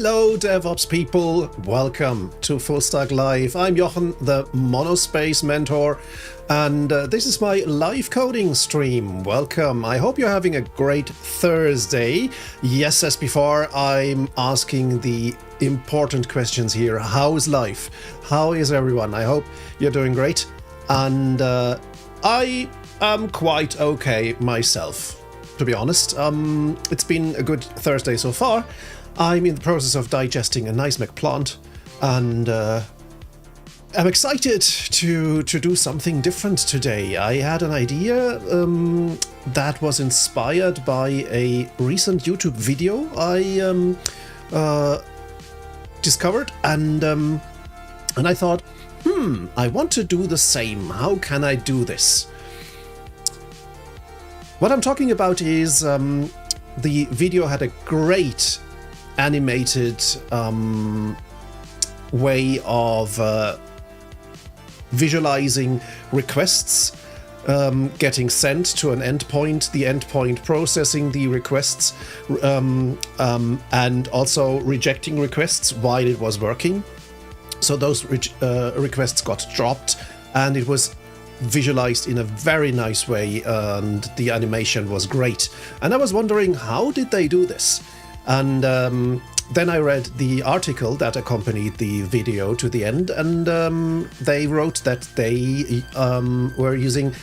Hello DevOps people, welcome to Full Stack Live. I'm Jochen, the Monospace Mentor, and this is my live coding stream. Welcome. I hope you're having a great Thursday. Yes, as before, I'm asking the important questions here. How's life? How is everyone? I hope you're doing great, and I am quite okay myself, to be honest. It's been a good Thursday so far. I'm in the process of digesting a nice McPlant, and I'm excited to do something different today. I had an idea that was inspired by a recent YouTube video I discovered, and I thought, I want to do the same. How can I do this? What I'm talking about is the video had a great animated way of visualizing requests getting sent to an endpoint, the endpoint processing the requests, and also rejecting requests while it was working. So those requests got dropped, and it was visualized in a very nice way, and the animation was great. And I was wondering, how did they do this? And then I read the article that accompanied the video to the end, and they wrote that they were using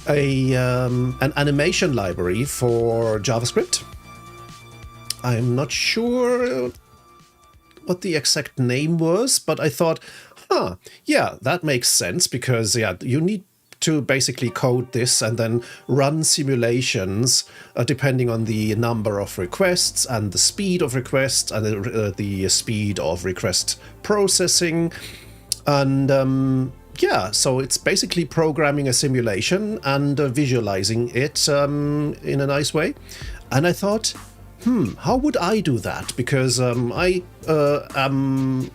an animation library for JavaScript. I'm not sure what the exact name was, but I thought, yeah, that makes sense, because you need to basically code this and then run simulations depending on the number of requests and the speed of requests and the speed of request processing. And so it's basically programming a simulation and visualizing it in a nice way. And I thought, how would I do that? Because I am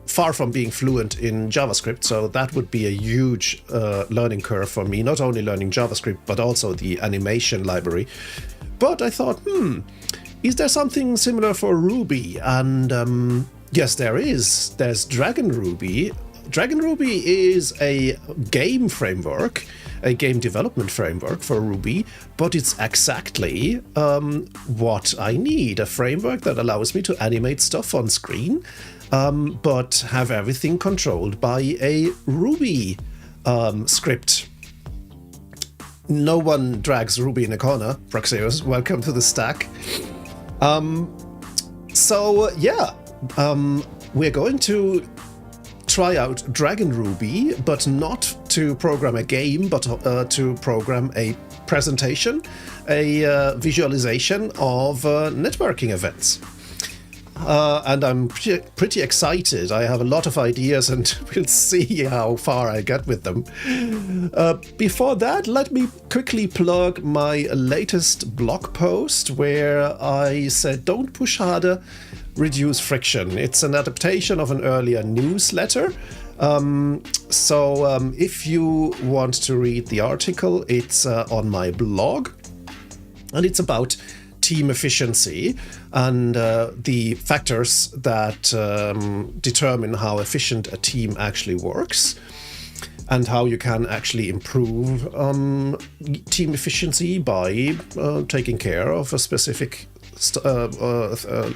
far from being fluent in JavaScript, so that would be a huge learning curve for me, not only learning JavaScript, but also the animation library. But I thought, is there something similar for Ruby? And yes, there is. There's DragonRuby. DragonRuby is a game framework, a game development framework for Ruby, but it's exactly what I need, a framework that allows me to animate stuff on screen, but have everything controlled by a Ruby script. No one drags Ruby in a corner. Praxeus, welcome to the stack. We're going to try out DragonRuby, but not to program a game, but to program a presentation, a visualization of networking events. And I'm pretty excited. I have a lot of ideas, and we'll see how far I get with them. Before that, let me quickly plug my latest blog post where I said, don't push harder, reduce friction. It's an adaptation of an earlier newsletter. If you want to read the article, it's on my blog, and it's about team efficiency and the factors that determine how efficient a team actually works, and how you can actually improve team efficiency by taking care of a specific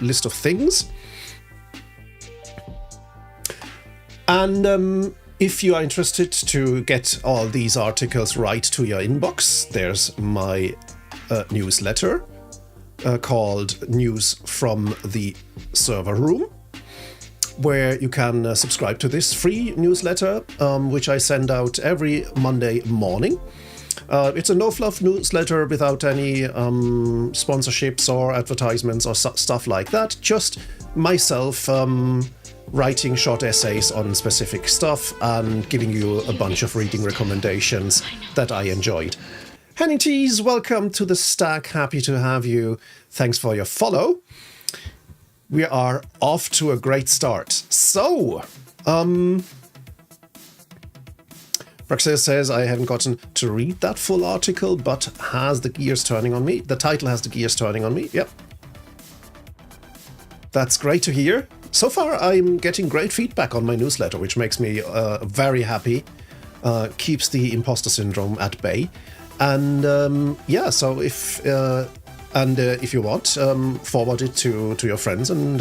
list of things. And if you are interested to get all these articles right to your inbox, there's my newsletter called News from the Server Room, where you can subscribe to this free newsletter, which I send out every Monday morning. It's a no-fluff newsletter without any sponsorships or advertisements or stuff like that. Just myself writing short essays on specific stuff and giving you a bunch of reading recommendations that I enjoyed. Henning Tees, welcome to the stack. Happy to have you. Thanks for your follow. We are off to a great start. So, Praxeus says, I haven't gotten to read that full article, but has the gears turning on me. The title has the gears turning on me. Yep. That's great to hear. So far, I'm getting great feedback on my newsletter, which makes me very happy. Keeps the imposter syndrome at bay. And yeah, so if you want, forward it to your friends and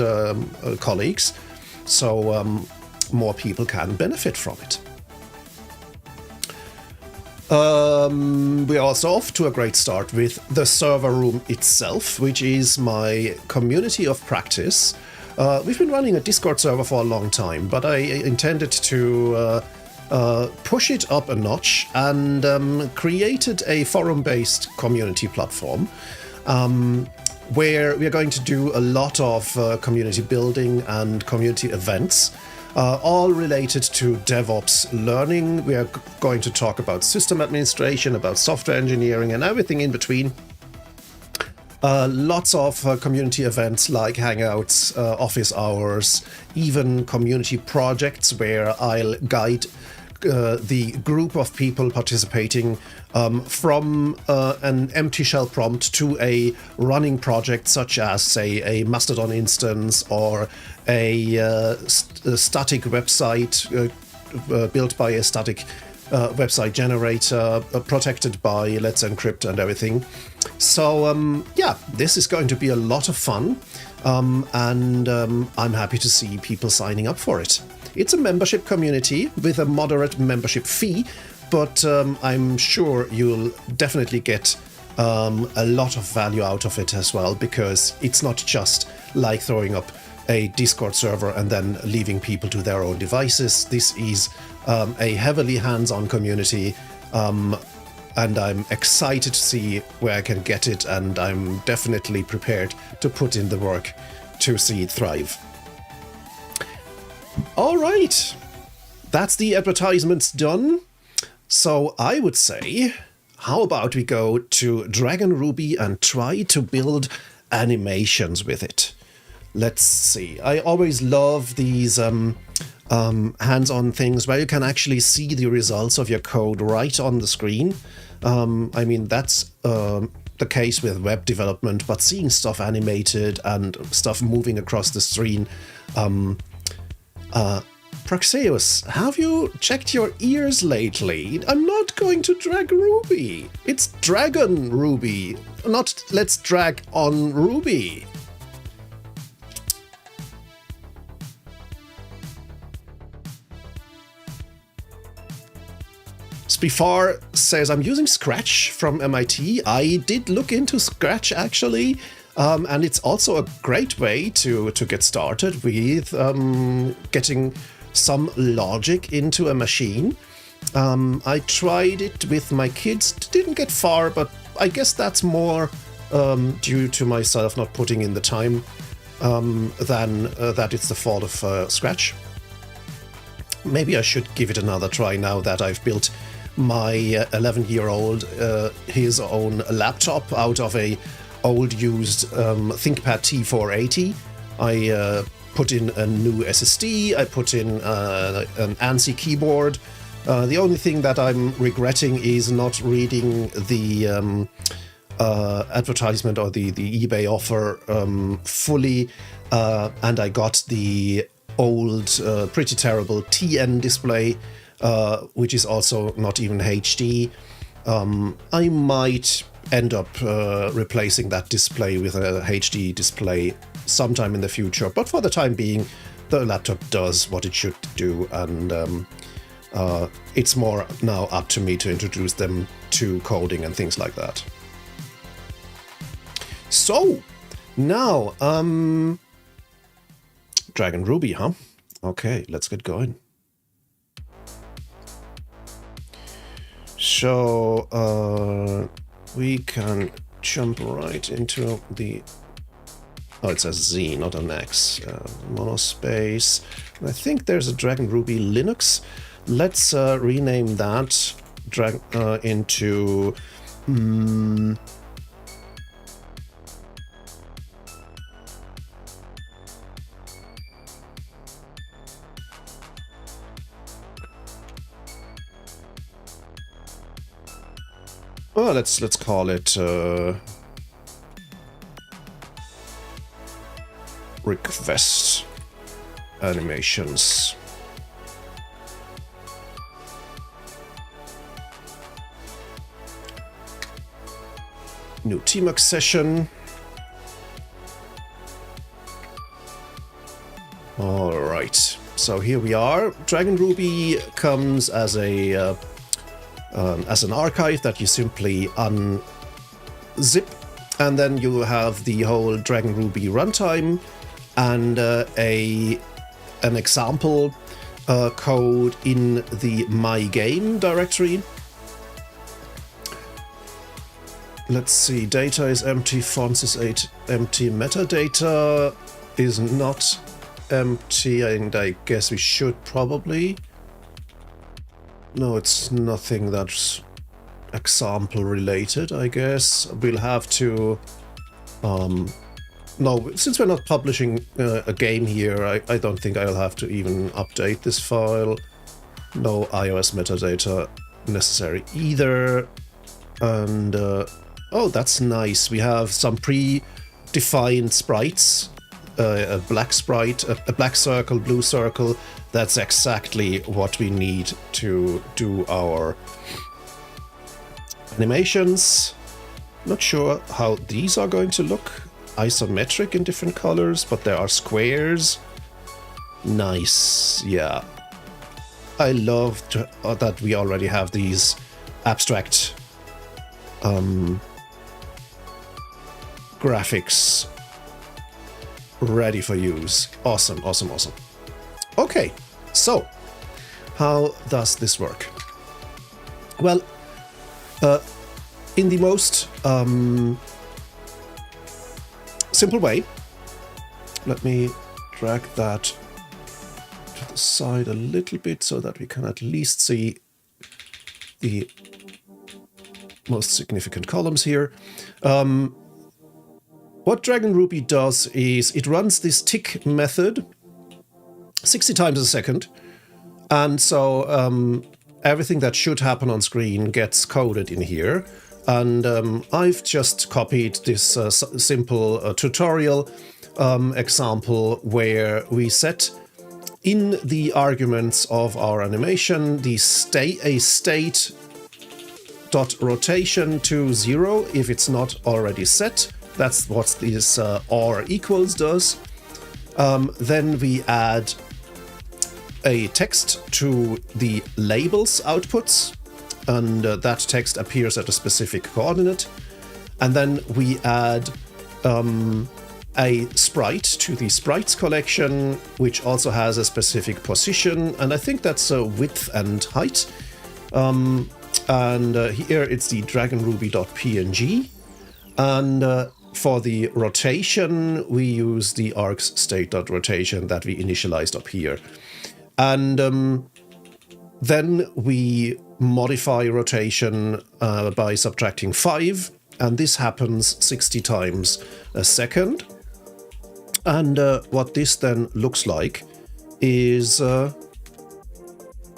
colleagues, so more people can benefit from it. We're also off to a great start with the server room itself, which is my community of practice. We've been running a Discord server for a long time, but I intended to push it up a notch and created a forum-based community platform where we are going to do a lot of community building and community events, all related to DevOps learning. We are going to talk about system administration, about software engineering, and everything in between. Lots of community events like Hangouts, office hours, even community projects where I'll guide the group of people participating from an empty shell prompt to a running project, such as, say, a Mastodon instance or a static website built by a static website generator, protected by Let's Encrypt and everything. So yeah, this is going to be a lot of fun, and I'm happy to see people signing up for it. It's a membership community with a moderate membership fee, but I'm sure you'll definitely get a lot of value out of it as well, because it's not just like throwing up a Discord server and then leaving people to their own devices. This is a heavily hands-on community, and I'm excited to see where I can get it, and I'm definitely prepared to put in the work to see it thrive. All right, that's the advertisements done. So I would say, how about we go to DragonRuby and try to build animations with it? Let's see. I always love these hands-on things where you can actually see the results of your code right on the screen. I mean, that's the case with web development, but seeing stuff animated and stuff moving across the screen. Praxeus, have you checked your ears lately? I'm not going to drag Ruby. It's DragonRuby, not let's drag on Ruby. Spifar says, I'm using Scratch from MIT. I did look into Scratch, actually. And it's also a great way to get started with getting some logic into a machine. I tried it with my kids, didn't get far, but I guess that's more due to myself not putting in the time than that it's the fault of Scratch. Maybe I should give it another try now that I've built my 11-year-old his own laptop out of a old used ThinkPad T480. I put in a new SSD, I put in an ANSI keyboard. The only thing that I'm regretting is not reading the advertisement or the eBay offer fully, and I got the old, pretty terrible TN display, which is also not even HD. I might end up replacing that display with a HD display sometime in the future, but for the time being, the laptop does what it should do, and it's more now up to me to introduce them to coding and things like that. So, now, DragonRuby, huh? Okay, let's get going. So, we can jump right into the... Oh, it says Z, not an X. Monospace. I think there's a DragonRuby Linux. Let's rename that into... well, let's call it request animations. New tmux session. All right, so here we are. DragonRuby comes as a as an archive that you simply unzip, and then you have the whole DragonRuby runtime and an example code in the my game directory. Let's see, data is empty, fonts is empty, metadata is not empty, and I guess we should probably... No, it's nothing that's example related, I guess. We'll have to... No, since we're not publishing a game here, I don't think I'll have to even update this file. No iOS metadata necessary either. And... oh, that's nice. We have some pre-defined sprites. A black sprite, a black circle, blue circle. That's exactly what we need to do our animations. Not sure how these are going to look. Isometric in different colors, but there are squares. Nice, yeah. I love that we already have these abstract graphics ready for use. Awesome, awesome, awesome. Okay, so how does this work? Well, in the most simple way, let me drag that to the side a little bit so that we can at least see the most significant columns here. What DragonRuby does is it runs this tick method 60 times a second, and so everything that should happen on screen gets coded in here. And I've just copied this simple tutorial example where we set in the arguments of our animation the state dot rotation to 0 if it's not already set. That's what this or equals does. Then we add a text to the labels outputs, and that text appears at a specific coordinate. And then we add a sprite to the sprites collection, which also has a specific position, and I think that's width and height. And here it's the DragonRuby.png, and for the rotation, we use the args state.rotation that we initialized up here. And then we modify rotation by subtracting 5, and this happens 60 times a second. And what this then looks like is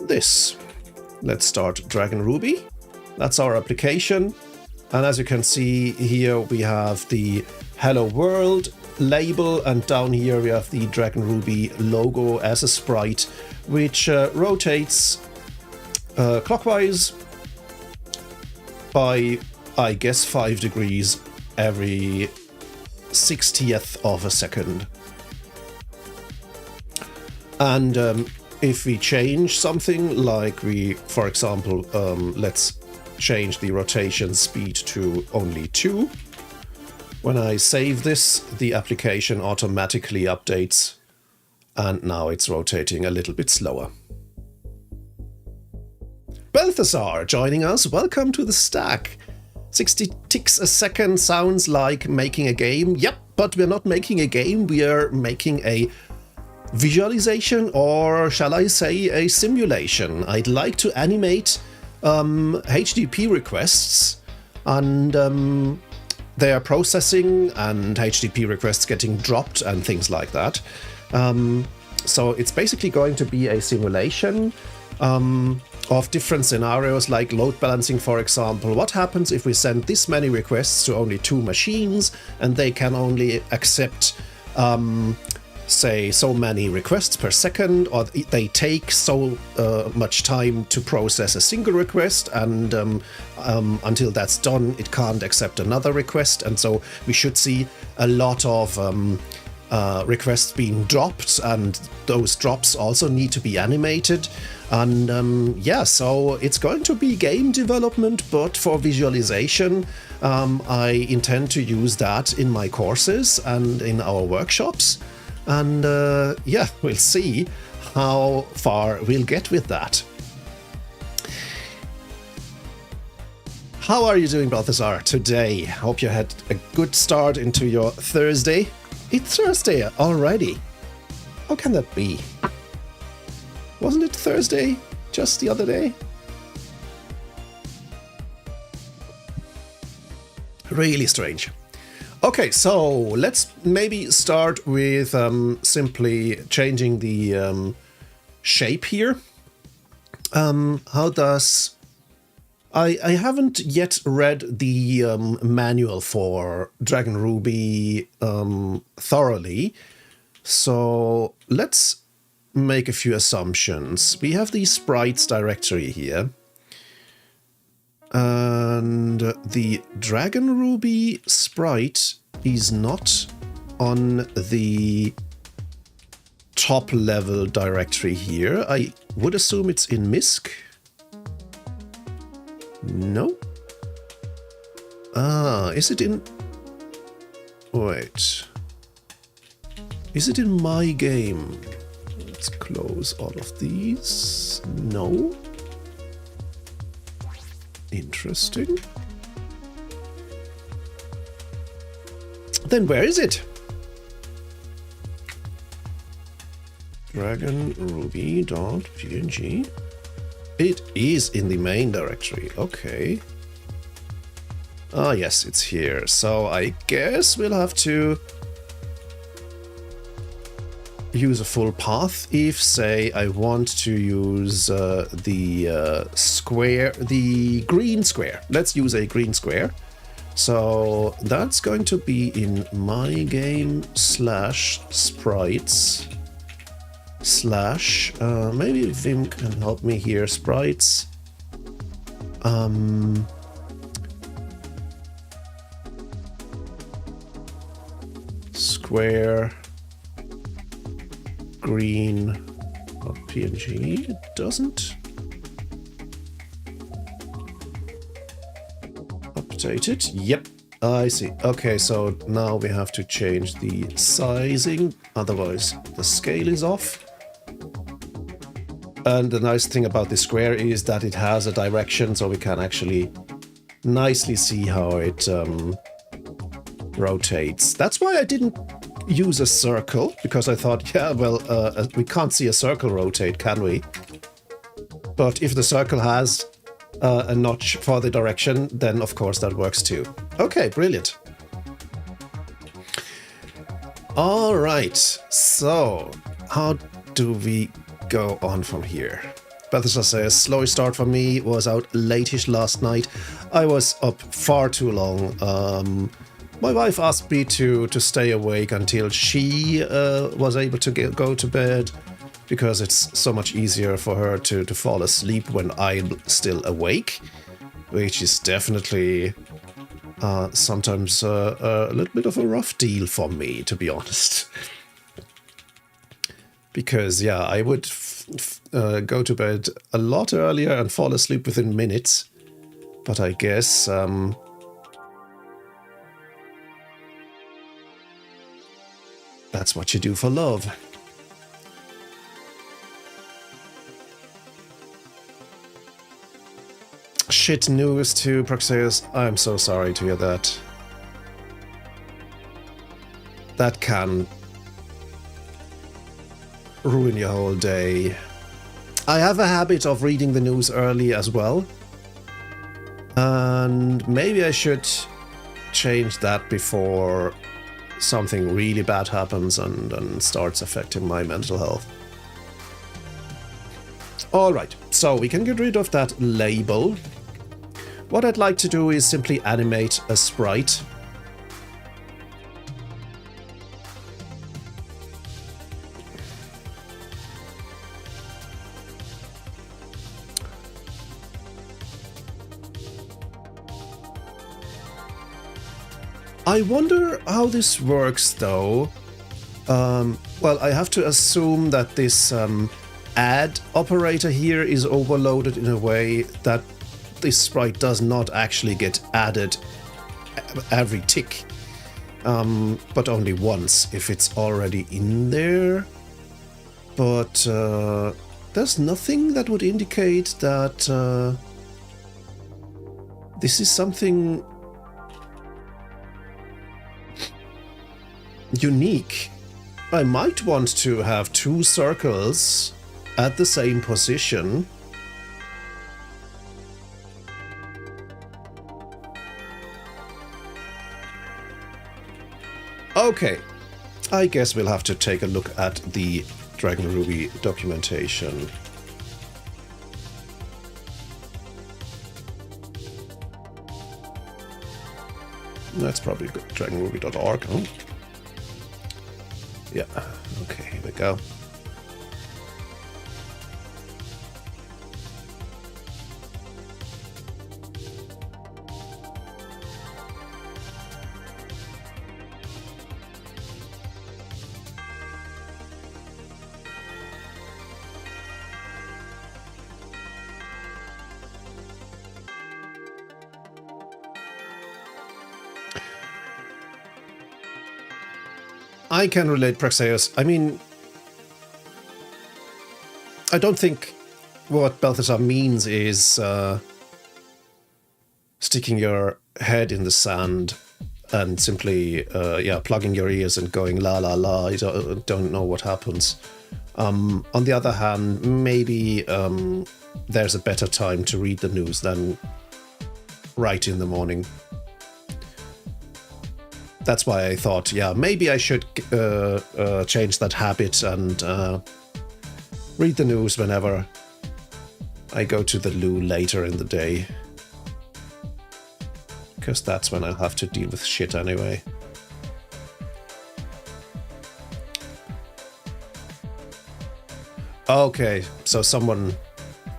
this. Let's start DragonRuby. That's our application. And as you can see here, we have the Hello World label, and down here we have the DragonRuby logo as a sprite, which rotates clockwise by, I guess, 5 degrees every 60th of a second. And if we change something, like we, for example, let's change the rotation speed to only 2. When I save this, the application automatically updates, and now it's rotating a little bit slower. Balthazar joining us. Welcome to the stack. 60 ticks a second sounds like making a game. Yep, but we're not making a game. We are making a visualization, or shall I say a simulation. I'd like to animate HTTP requests, and they are processing, and HTTP requests getting dropped and things like that. So it's basically going to be a simulation of different scenarios, like load balancing, for example. What happens if we send this many requests to only 2 machines, and they can only accept say, so many requests per second, or they take so much time to process a single request, and until that's done, it can't accept another request. And so we should see a lot of requests being dropped, and those drops also need to be animated. And yeah, so it's going to be game development, but for visualization. I intend to use that in my courses and in our workshops. And yeah, we'll see how far we'll get with that. How are you doing, Balthazar, today? Hope you had a good start into your Thursday. It's Thursday already. How can that be? Wasn't it Thursday just the other day? Really strange. Okay, so let's maybe start with simply changing the shape here. How does... I haven't yet read the manual for DragonRuby thoroughly, so let's make a few assumptions. We have the sprites directory here. And the DragonRuby sprite is not on the top level directory here. I would assume it's in MISC. No. Ah, is it in... Wait. Is it in my game? Let's close all of these. No. Interesting. Then where is it? DragonRuby.png. It is in the main directory. Okay. Ah, yes, it's here. So I guess we'll have to use a full path if, say, I want to use the square, the green square. Let's use a green square. So that's going to be in my game /sprites / maybe Vim can help me here. Sprites. Square. Green.png. It doesn't update it. Yep, I see. Okay, so now we have to change the sizing, otherwise the scale is off. And the nice thing about this square is that it has a direction, so we can actually nicely see how it rotates. That's why I didn't use a circle, because I thought, yeah, well, we can't see a circle rotate, can we? But if the circle has a notch for the direction, then of course that works too. Okay, brilliant. All right, so how do we go on from here? Balthazar says, slow start for me, was out late-ish last night. I was up far too long. My wife asked me to stay awake until she was able to go to bed, because it's so much easier for her to fall asleep when I'm still awake, which is definitely sometimes a little bit of a rough deal for me, to be honest. Because, yeah, I would go to bed a lot earlier and fall asleep within minutes, but I guess... that's what you do for love. Shit news to Proxeus. I'm so sorry to hear that. That can ruin your whole day. I have a habit of reading the news early as well. And maybe I should change that before something really bad happens and starts affecting my mental health. Alright, so we can get rid of that label. What I'd like to do is simply animate a sprite. I wonder how this works though. Well, I have to assume that this add operator here is overloaded in a way that this sprite does not actually get added every tick, but only once if it's already in there. But there's nothing that would indicate that this is something unique. I might want to have 2 circles at the same position. Okay, I guess we'll have to take a look at the DragonRuby documentation. That's probably good. DragonRuby.org. Oh. Yeah, okay, here we go. I can relate, Praxeus. I mean, I don't think what Balthazar means is sticking your head in the sand and simply, plugging your ears and going la la la. You don't know what happens. On the other hand, maybe there's a better time to read the news than right in the morning. That's why I thought, yeah, maybe I should change that habit and read the news whenever I go to the loo later in the day. Because that's when I'll have to deal with shit anyway. Okay, so someone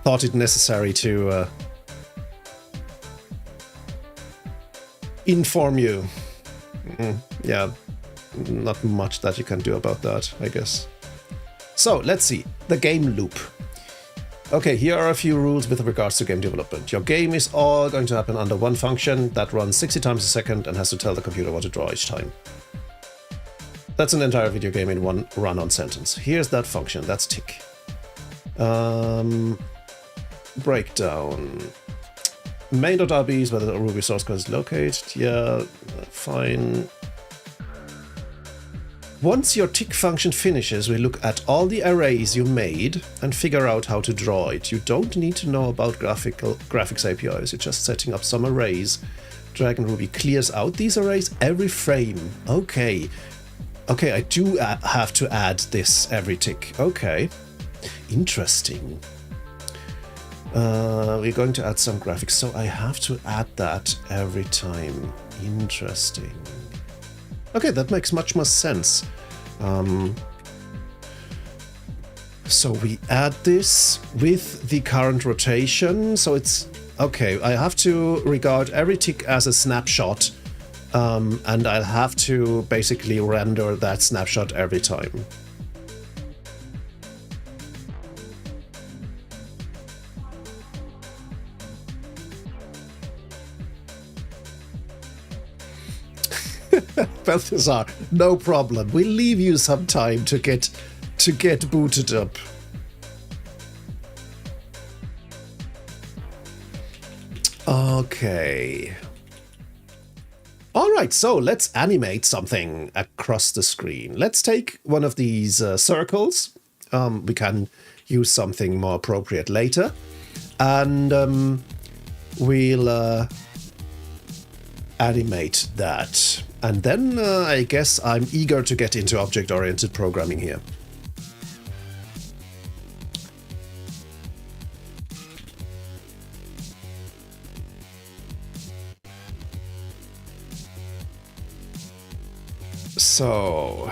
thought it necessary to inform you. Yeah, not much that you can do about that, I guess. So, let's see. The game loop. Okay, here are a few rules with regards to game development. Your game is all going to happen under one function that runs 60 times a second and has to tell the computer what to draw each time. That's an entire video game in one run-on sentence. Here's that function. That's tick. Breakdown. Main.rb is where the Ruby source code is located. Yeah, fine. Once your tick function finishes, we look at all the arrays you made and figure out how to draw it. You don't need to know about graphics APIs. You're just setting up some arrays. DragonRuby clears out these arrays every frame. Okay. Okay, I do have to add this every tick. Okay. Interesting. We're going to add some graphics, so I have to add that every time. Interesting. Okay, that makes much more sense. So we add this with the current rotation, so it's... Okay, I have to regard every tick as a snapshot, and I'll have to basically render that snapshot every time. Balthazar, no problem. We'll leave you some time to get booted up. Okay. All right, so let's animate something across the screen. Let's take one of these circles. We can use something more appropriate later, and we'll animate that. And then I guess I'm eager to get into object-oriented programming here. So...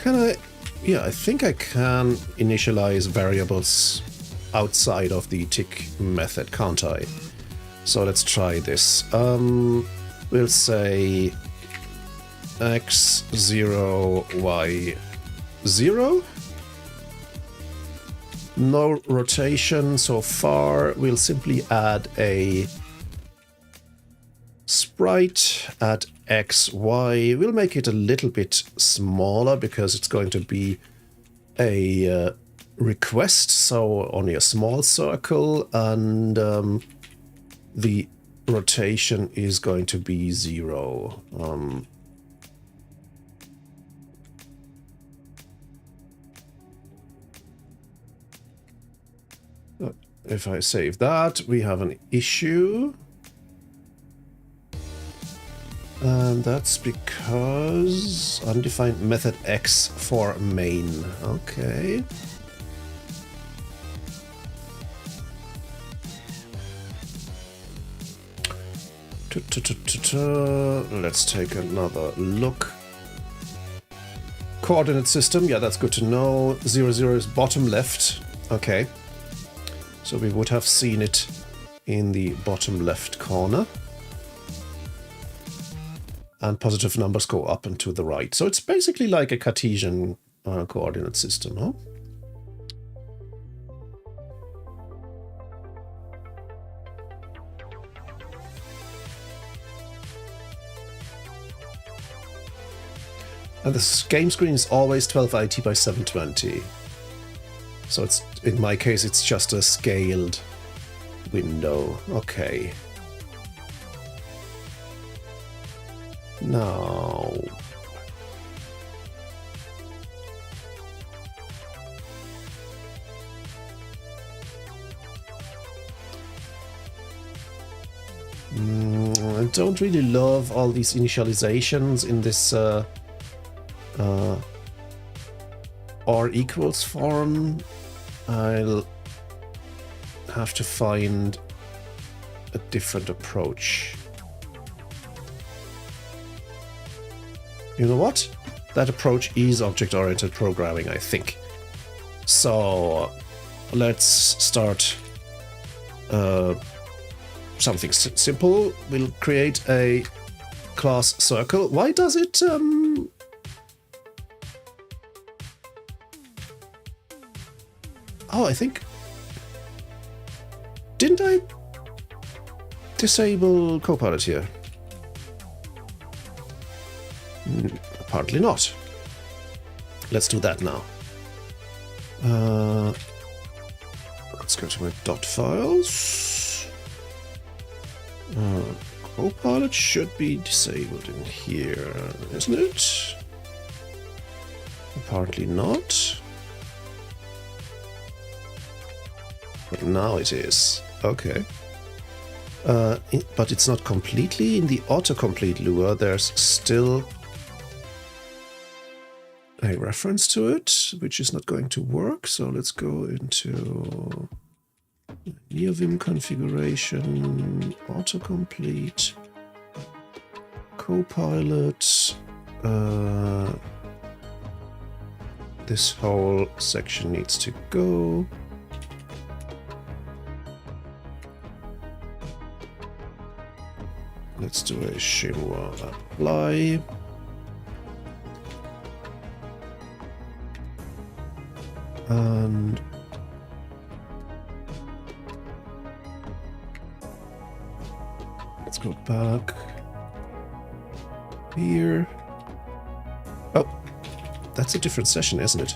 Can I? Yeah, I think I can initialize variables outside of the tick method, can't I? So let's try this. We'll say x0, y0. No rotation so far. We'll simply add a sprite at x, y. We'll make it a little bit smaller because it's going to be a request, so only a small circle, and the rotation is going to be 0. If I save that, we have an issue. And that's because undefined method X for main. Okay. Let's take another look. Coordinate system, yeah, that's good to know. 0, 0 is bottom left. Okay. So we would have seen it in the bottom left corner. And positive numbers go up and to the right. So it's basically like a Cartesian coordinate system, huh? And the game screen is always 1280 by 720. So it's, in my case, it's just a scaled window. Okay. Now, I don't really love all these initializations in this or equals form. I'll have to find a different approach. You know what? That approach is object-oriented programming, I think. So let's start something simple. We'll create a class circle. Why does it... Oh, I think... Didn't I disable Copilot here? Apparently not. Let's do that now. Let's go to my dot files. Copilot should be disabled in here, isn't it? Apparently not. But now it is. Okay. But it's not completely in the autocomplete lure. There's still a reference to it, which is not going to work. So let's go into NeoVim configuration, autocomplete, Copilot. This whole section needs to go. Let's do a Shimwa apply. And let's go back here. Oh, that's a different session, isn't it?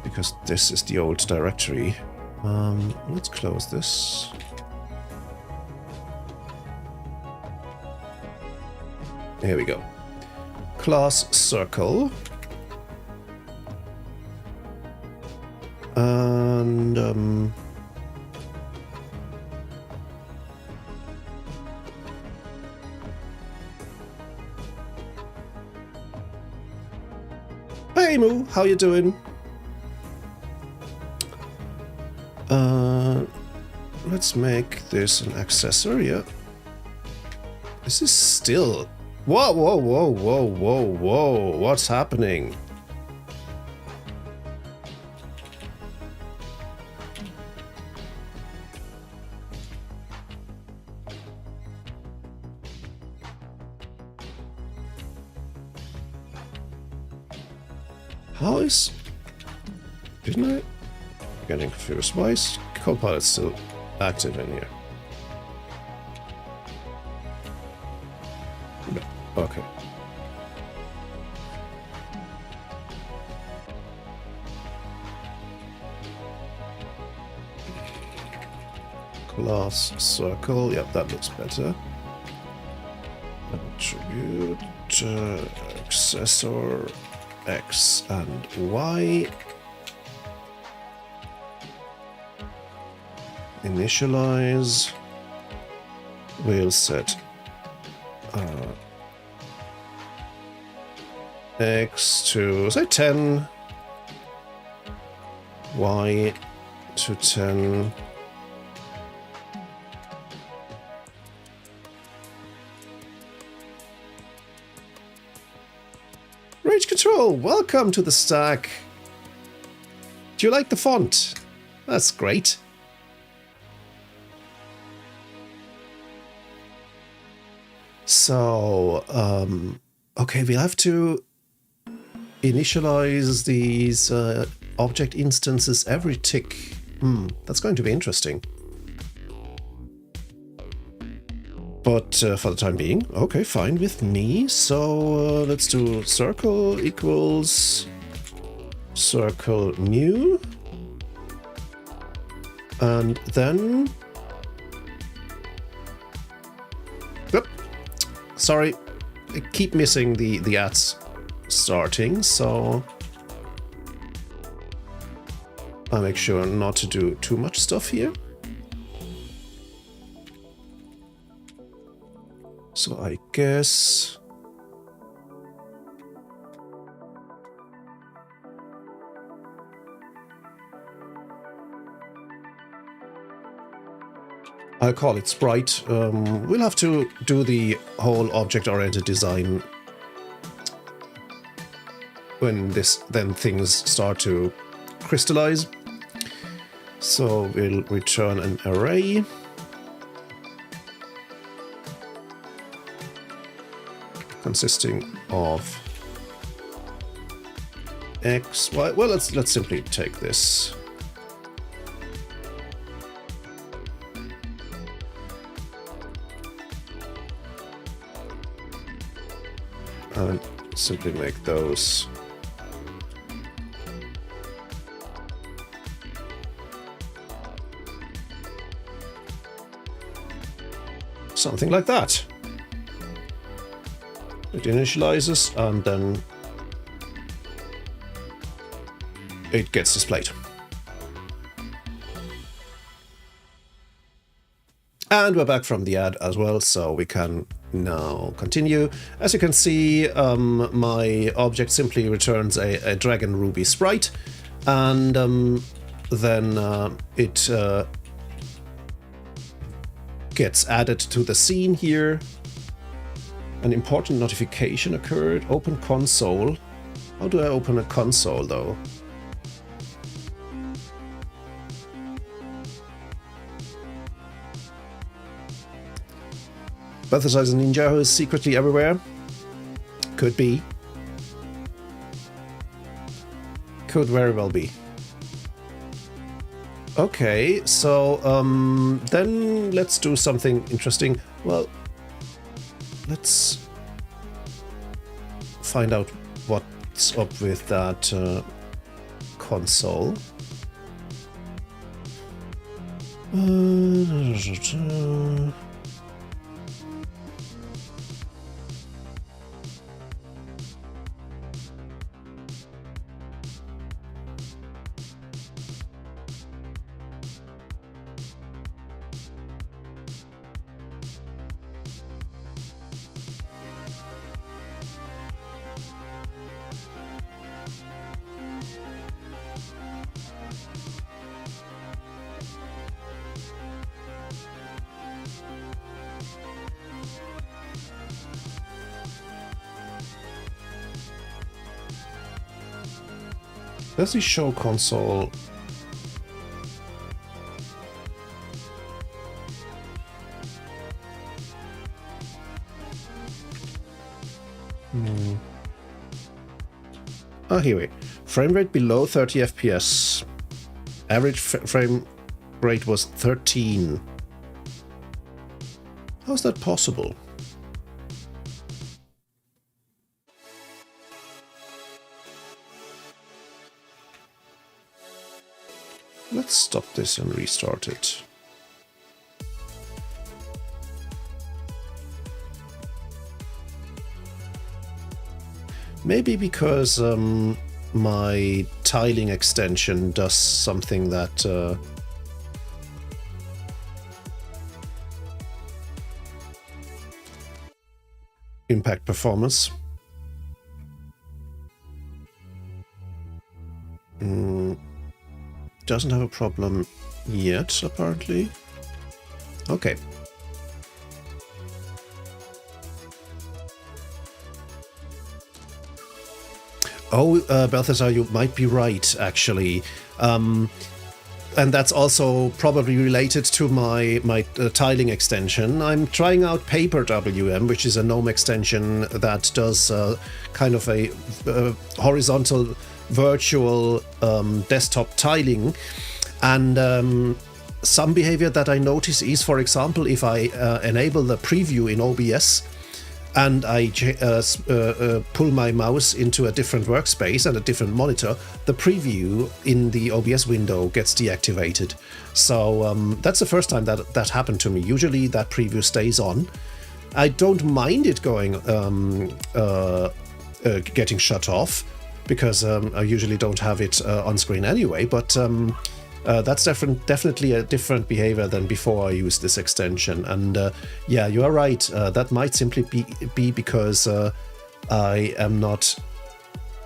Because this is the old directory. Let's close this. Here we go. Class circle. And hey Moo, how you doing? Let's make this an accessor, yeah. This is still Whoa, whoa, whoa, whoa, whoa, whoa. What's happening? How is... Didn't I? Getting confused. Why is Copilot still active in here? No. Okay. Class circle. Yep, that looks better. Attribute accessor X and Y. Initialize. We'll set X to say 10, Y to 10. Rage Control, welcome to the stack. Do you like the font? That's great. So, okay, we'll have to initialize these object instances every tick. That's going to be interesting. But for the time being, okay, fine with me. So let's do circle equals circle new. And then... Yep. Sorry, I keep missing the ads starting, so I'll make sure not to do too much stuff here. So I guess I'll call it sprite. We'll have to do the whole object-oriented design when then things start to crystallize. So we'll return an array. Consisting of X, Y. Well, let's simply take this. And simply make those something like that. It initializes and then it gets displayed. And we're back from the ad as well, so we can now continue. As you can see, my object simply returns a DragonRuby sprite, and then it gets added to the scene here. An important notification occurred. Open console. How do I open a console, though? Balthazar's a ninja who is secretly everywhere? Could be. Could very well be. Okay, so then let's do something interesting. Well, let's find out what's up with that console. Does the show console... Oh, here we... Frame rate below 30 FPS. Average frame rate was 13. How's that possible? Let's stop this and restart it. Maybe because my tiling extension does something that impact performance. Doesn't have a problem yet, apparently. Okay. Oh, Balthazar, you might be right, actually. And that's also probably related to my tiling extension. I'm trying out Paper WM, which is a GNOME extension that does kind of a horizontal virtual desktop tiling. And some behavior that I notice is, for example, if I enable the preview in OBS, and I pull my mouse into a different workspace and a different monitor, the preview in the OBS window gets deactivated. So that's the first time that happened to me. Usually that preview stays on. I don't mind it going getting shut off, because I usually don't have it on screen anyway, but that's definitely a different behavior than before I used this extension. And yeah, you are right. That might simply be because I am not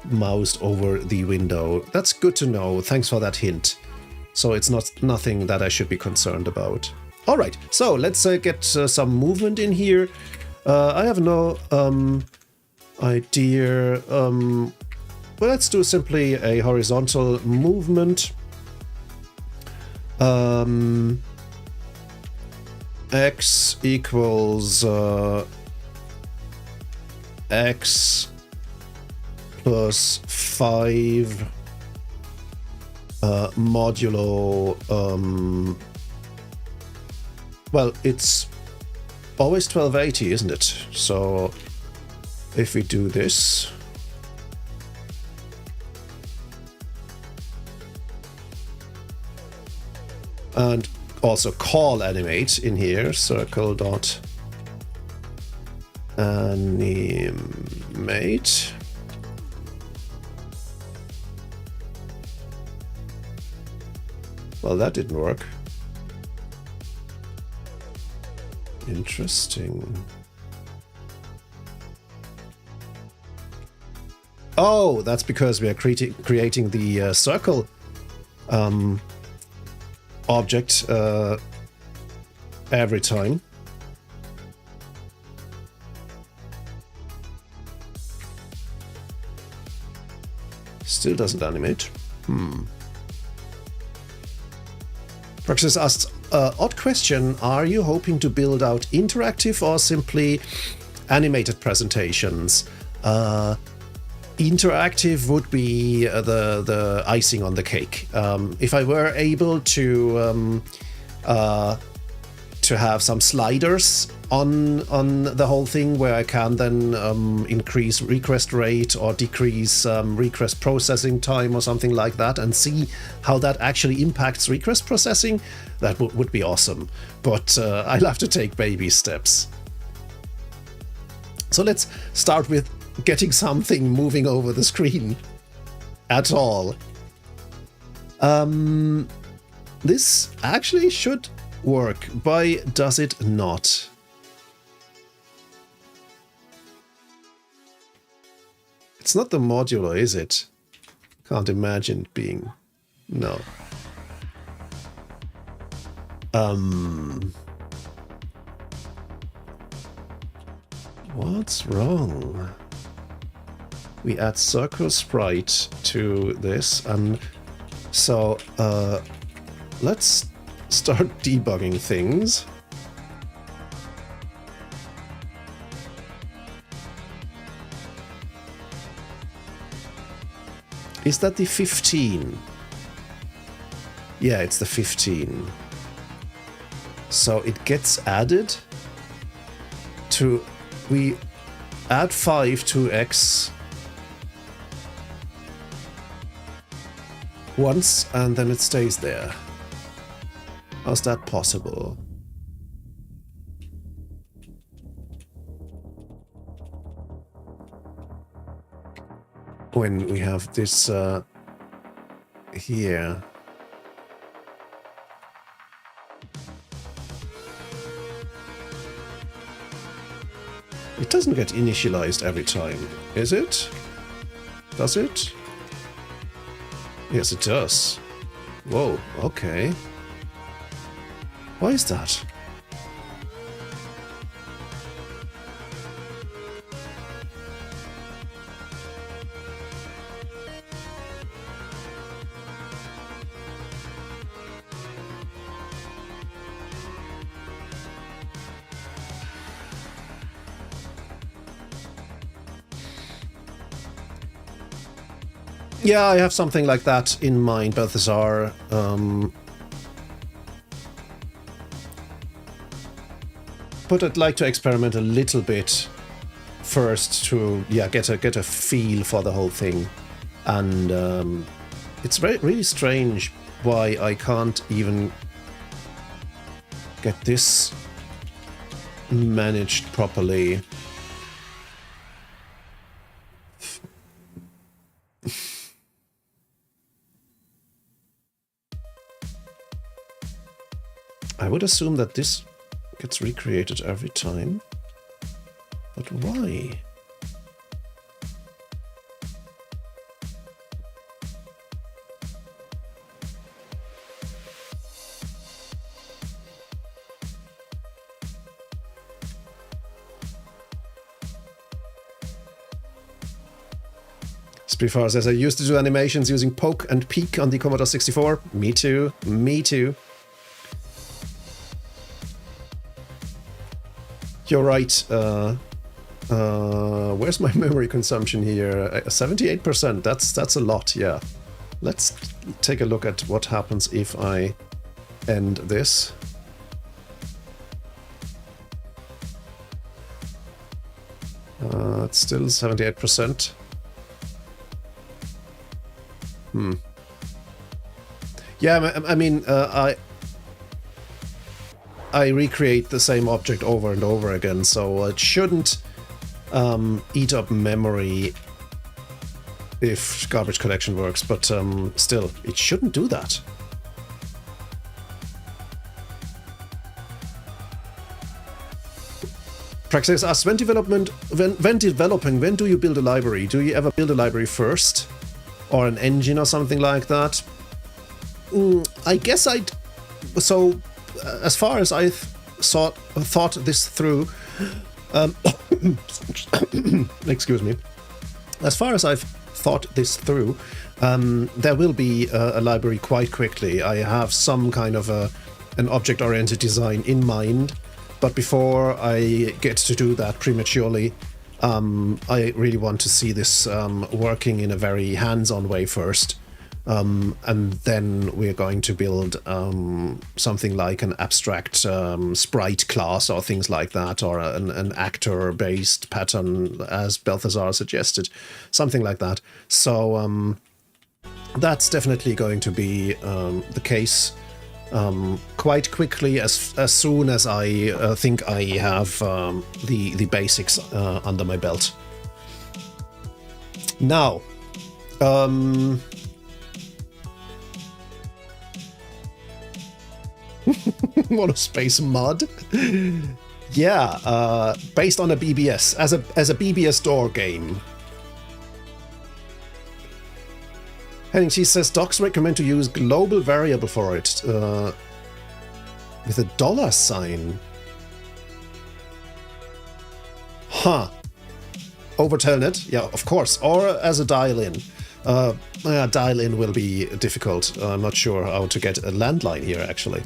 moused over the window. That's good to know. Thanks for that hint. So it's nothing that I should be concerned about. All right, so let's get some movement in here. I have no idea. Well, let's do simply a horizontal movement. X equals X plus 5 modulo, well, it's always 1280, isn't it? So if we do this, and also call animate in here, circle dot animate. Well, that didn't work. Interesting. Oh, that's because we are creating the circle object every time. Still doesn't animate. Praxis asks, odd question, are you hoping to build out interactive or simply animated presentations? Interactive would be the icing on the cake. If I were able to have some sliders on the whole thing, where I can then increase request rate or decrease request processing time or something like that, and see how that actually impacts request processing, that would be awesome. But I'll have to take baby steps. So let's start with getting something moving over the screen at all. This actually should work. Why does it not? It's not the modular, is it? Can't imagine it being. No. What's wrong? we add circle sprite to this, and so let's start debugging things. Is that the 15? Yeah, it's the 15. So it gets added to, we add 5 to X once and then it stays there. How's that possible? When we have this here. It doesn't get initialized every time, is it? Does it? Yes, it does. Whoa, okay. Why is that? Yeah, I have something like that in mind, Balthazar. But I'd like to experiment a little bit first to, yeah, get a feel for the whole thing. And it's really strange why I can't even get this managed properly. I would assume that this gets recreated every time, but why? Spifar says, I used to do animations using poke and peek on the Commodore 64. Me too. Me too. You're right. Where's my memory consumption here? 78%. That's a lot, yeah. Let's take a look at what happens if I end this. It's still 78%. Yeah, I mean, I recreate the same object over and over again, so it shouldn't eat up memory if garbage collection works, but still, it shouldn't do that. Praxis asks, when developing, when do you build a library? Do you ever build a library first? Or an engine or something like that? I guess I'd... So, as far as I thought this through... excuse me. As far as I've thought this through, there will be a library quite quickly. I have some kind of an object-oriented design in mind, but before I get to do that prematurely, I really want to see this working in a very hands-on way first. And then we're going to build something like an abstract sprite class or things like that, or an actor-based pattern, as Balthazar suggested, something like that. So that's definitely going to be the case quite quickly, as soon as I think I have the basics under my belt. Now, Monospace mod, yeah, based on a BBS, as a BBS door game. Henning, she says docs recommend to use global variable for it with a $sign. Huh. over Telnet, yeah, of course, or as a dial-in. Dial-in will be difficult. I'm not sure how to get a landline here, actually.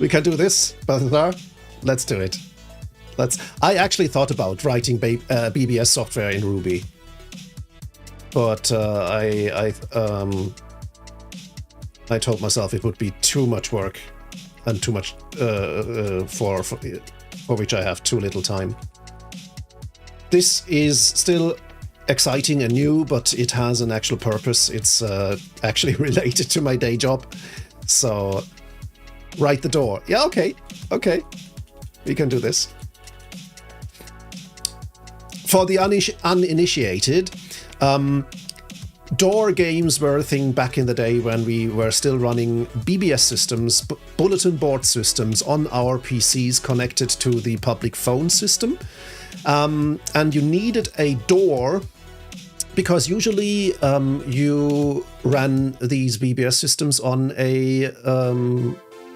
We can do this, Balthazar. Let's do it. I actually thought about writing BBS software in Ruby, but I told myself it would be too much work and too much for which I have too little time. This is still exciting and new, but it has an actual purpose. It's actually related to my day job. So, write the door. Yeah, okay, we can do this. For the uninitiated, door games were a thing back in the day when we were still running BBS systems, bulletin board systems on our PCs connected to the public phone system. And you needed a door because usually you ran these BBS systems on a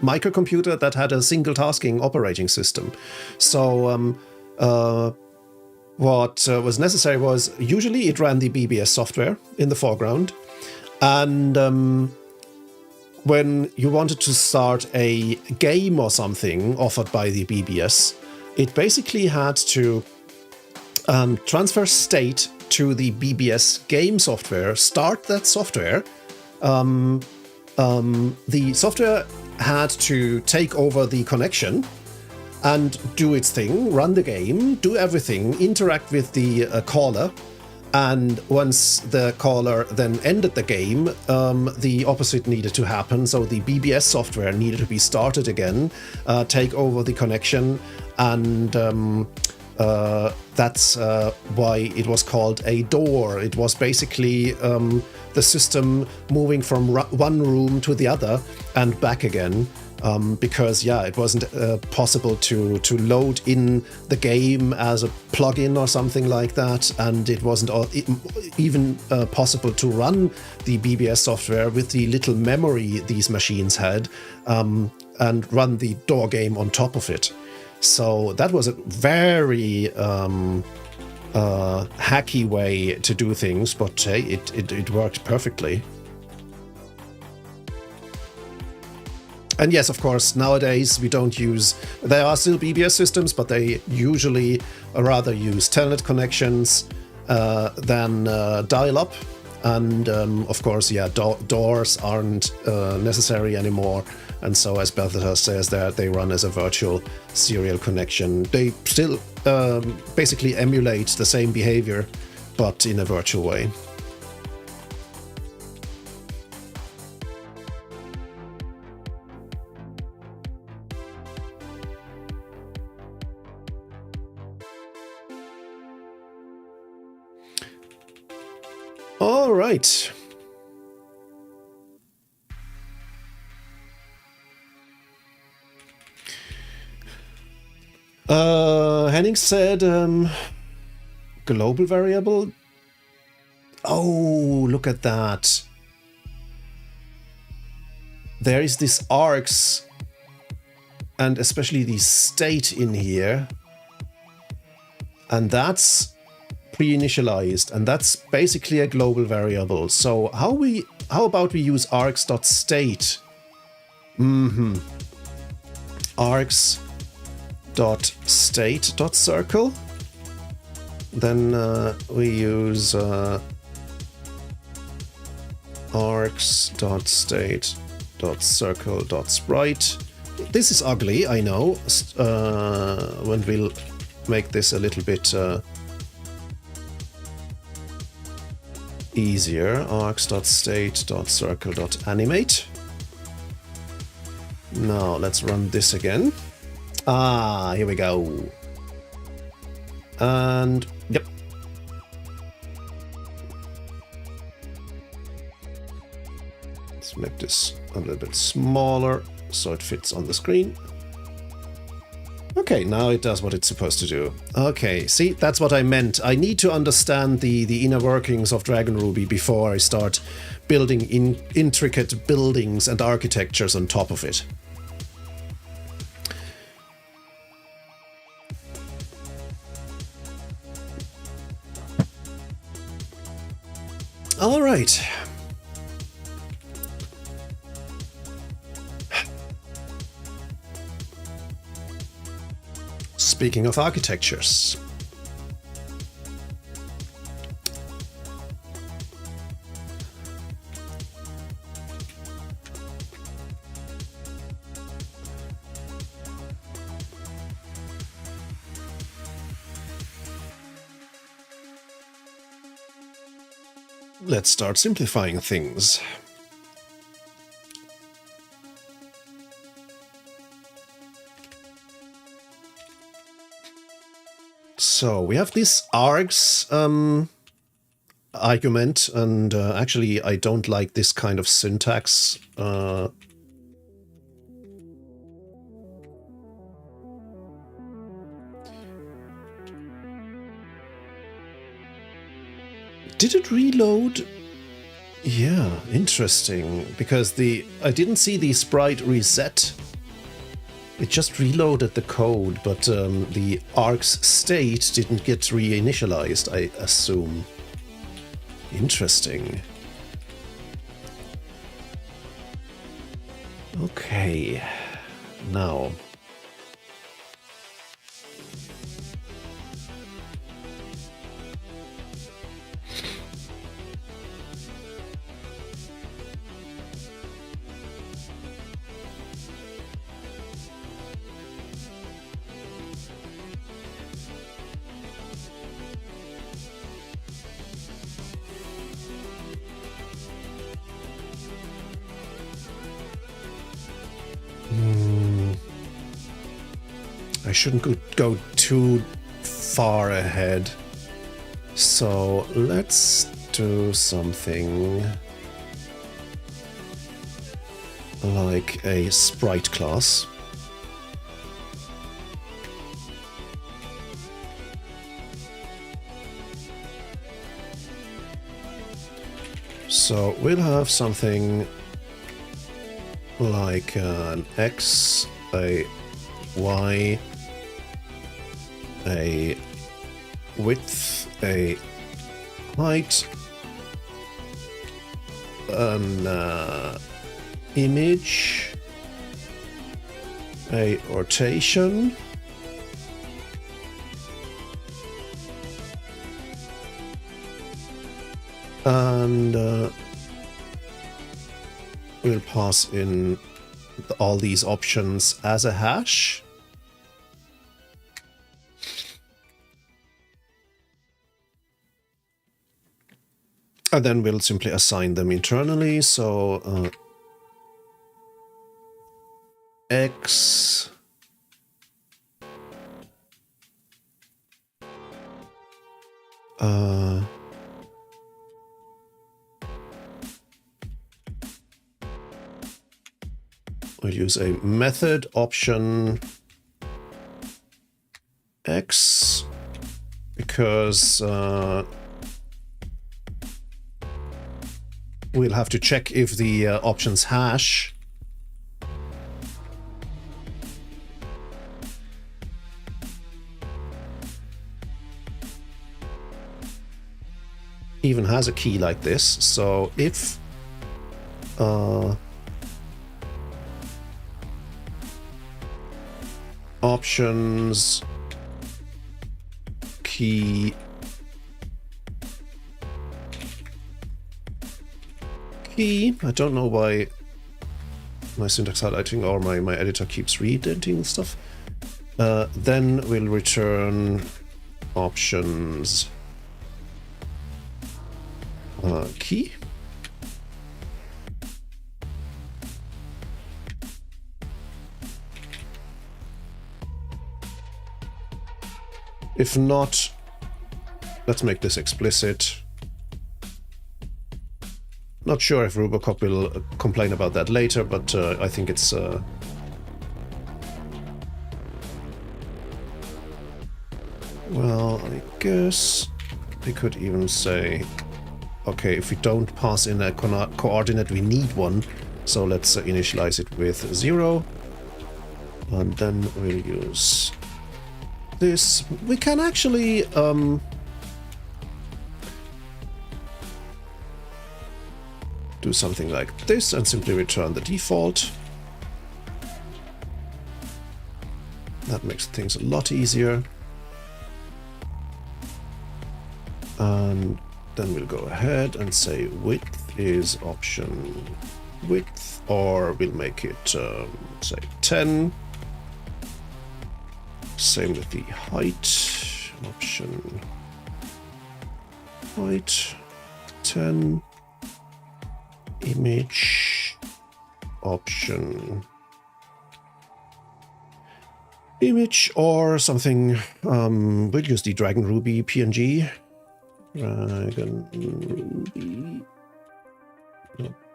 microcomputer that had a single tasking operating system. So what was necessary was usually it ran the BBS software in the foreground, and when you wanted to start a game or something offered by the BBS, it basically had to transfer state to the BBS game software, start that software. The software had to take over the connection and do its thing, run the game, do everything, interact with the caller, and once the caller then ended the game, the opposite needed to happen. So the BBS software needed to be started again, take over the connection, and that's why it was called a door. It was basically the system moving from one room to the other and back again. Because it wasn't possible to load in the game as a plugin or something like that, and it wasn't even possible to run the BBS software with the little memory these machines had, and run the door game on top of it. So that was a very hacky way to do things, but hey, it worked perfectly. And yes, of course, nowadays we don't use... There are still BBS systems, but they usually rather use Telnet connections than dial-up. And of course, doors aren't necessary anymore. And so, as Balthazar says, they run as a virtual serial connection. They still basically emulate the same behavior, but in a virtual way. All right. Henning said global variable. Oh, look at that. There is this args and especially the state in here. And that's pre-initialized, and that's basically a global variable. So how about we use args.state? Args.state.circle. Then we use args.state.circle.sprite. This is ugly, I know. When we'll make this a little bit easier. args.state.circle.animate. Now let's run this again. Here we go. And yep. Let's make this a little bit smaller so it fits on the screen. Okay. Okay, now it does what it's supposed to do. Okay, see, that's what I meant. I need to understand the inner workings of DragonRuby before I start building intricate buildings and architectures on top of it. All right. Speaking of architectures. Let's start simplifying things. So we have this args argument, and actually I don't like this kind of syntax. Did it reload? Yeah, interesting, because I didn't see the sprite reset. It just reloaded the code, but the arg's state didn't get reinitialized, I assume. Interesting. Okay, now. I shouldn't go too far ahead. So let's do something like a sprite class. So we'll have something like an X, a Y, a width, a height, an image, a rotation, and we'll pass in all these options as a hash. And then we'll simply assign them internally. So X we'll use a method option X because we'll have to check if the options hash even has a key like this. So if options key I don't know why my syntax highlighting or my editor keeps re-indenting stuff. Then we'll return options key. If not, let's make this explicit. Not sure if Rubocop will complain about that later, but I think it's I guess we could even say, okay, if we don't pass in a coordinate, we need one. So let's initialize it with 0. And then we'll use this. We can actually do something like this and simply return the default. That makes things a lot easier. And then we'll go ahead and say width is option width, or we'll make it say 10. Same with the height, option height 10. Image option image or something. We'll use the DragonRuby PNG. DragonRuby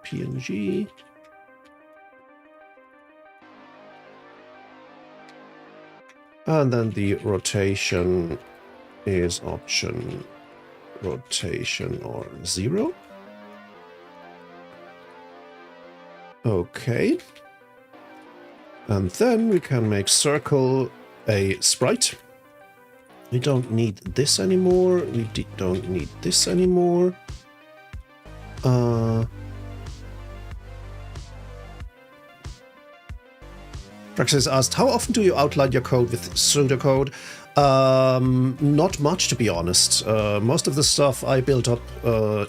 PNG. And then the rotation is option rotation or 0. Okay. And then we can make circle a sprite. We don't need this anymore. We don't need this anymore. Praxis asked, how often do you outline your code with pseudocode? Not much, to be honest. Most of the stuff I built up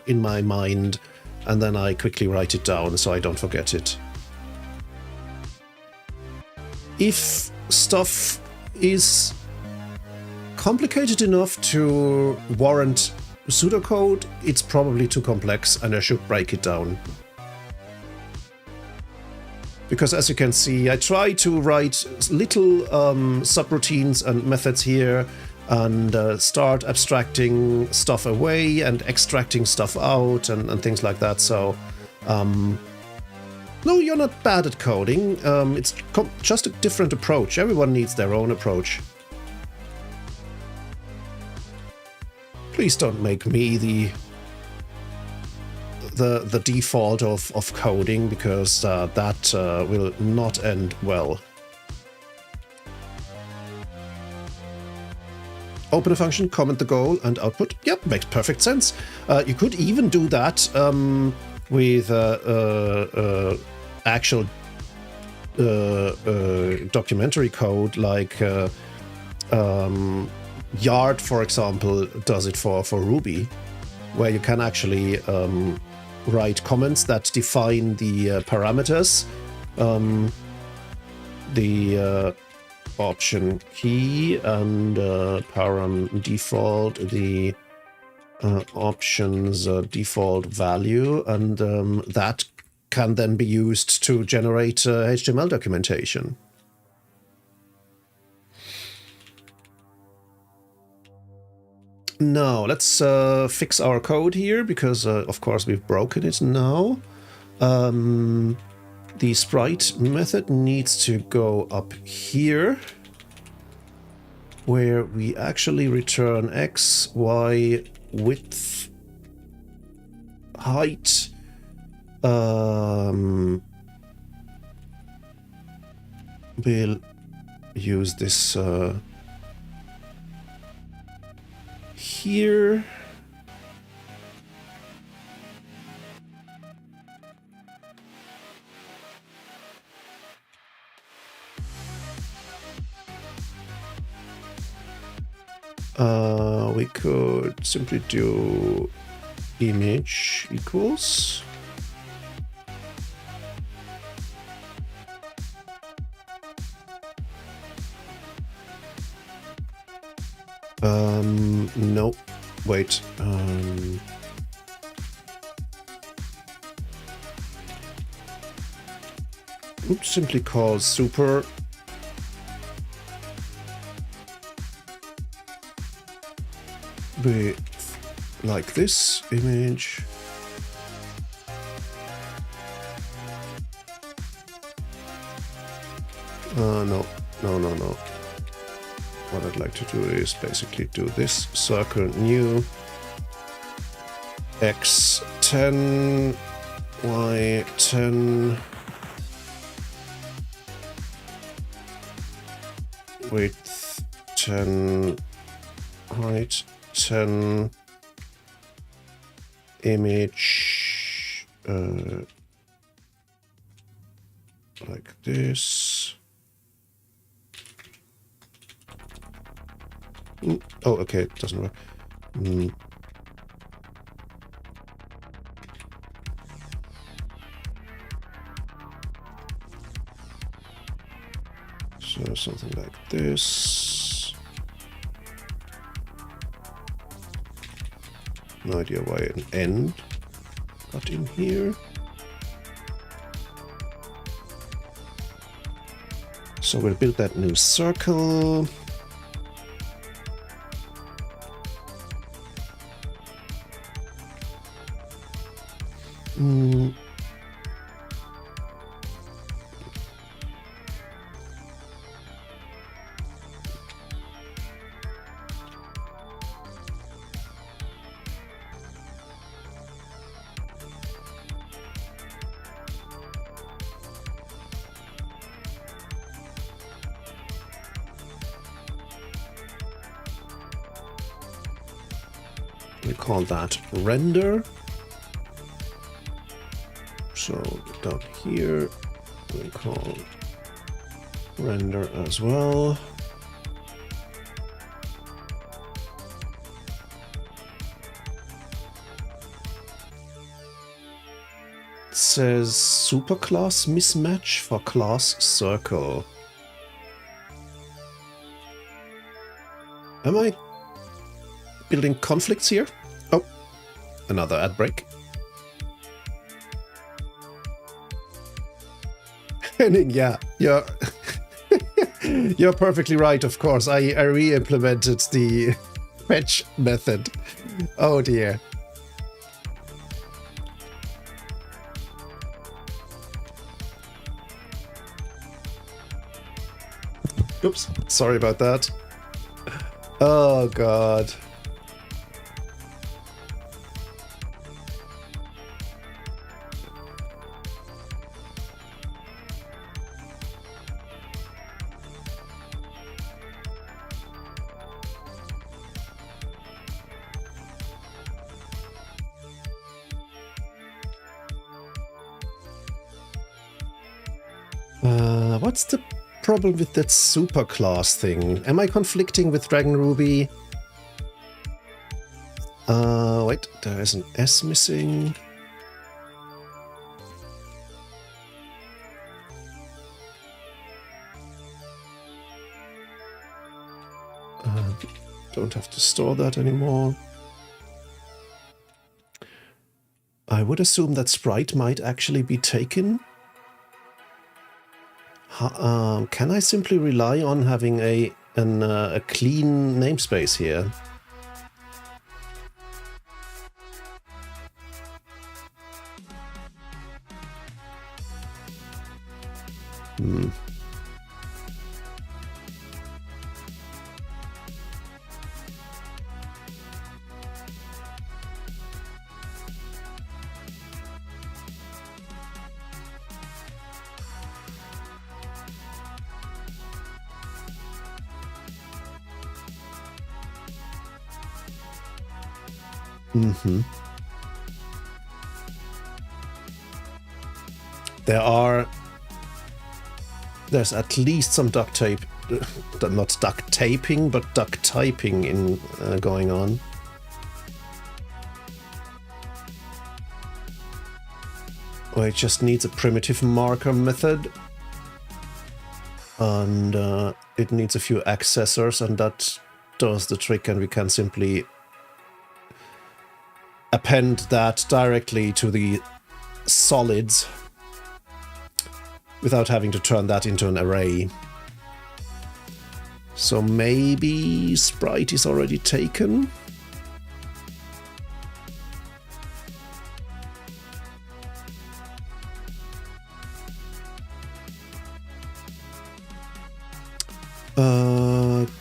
in my mind, and then I quickly write it down so I don't forget it. If stuff is complicated enough to warrant pseudocode, it's probably too complex and I should break it down. Because as you can see, I try to write little subroutines and methods here and start abstracting stuff away and extracting stuff out and things like that. So, no, you're not bad at coding. It's just a different approach. Everyone needs their own approach. Please don't make me the default of coding, because that will not end well. Open a function, comment the goal, and output. Yep, makes perfect sense. You could even do that with actual documentary code, like Yard, for example, does it for Ruby, where you can actually write comments that define the parameters, the option key, and param default, the options default value, and that can then be used to generate HTML documentation. Now, let's fix our code here, because, of course, we've broken it now. The sprite method needs to go up here, where we actually return x, y, width, height. We'll use this here. We could simply do image equals no, wait, simply call super be like this image. No. what I'd like to do is basically do this circle new x10, y10, width 10, height 10, image like this. Oh, okay, it doesn't work. So something like this. No idea why an end got in here. So we'll build that new circle. We call that render. So down here we call render as well. It says superclass mismatch for class circle. Am I building conflicts here? Oh, another ad break. Henning, yeah, you're you're perfectly right. Of course, I re-implemented the fetch method. Oh dear. Oops, sorry about that. Oh god. What's the problem with that superclass thing? Am I conflicting with DragonRuby? Wait, there is an S missing. Don't have to store that anymore. I would assume that sprite might actually be taken. Can I simply rely on having a clean namespace here? There's at least some duct tape, not duct taping, but duct typing in going on. Oh, it just needs a primitive marker method, and it needs a few accessors, and that does the trick, and we can simply append that directly to the solids without having to turn that into an array. So maybe sprite is already taken?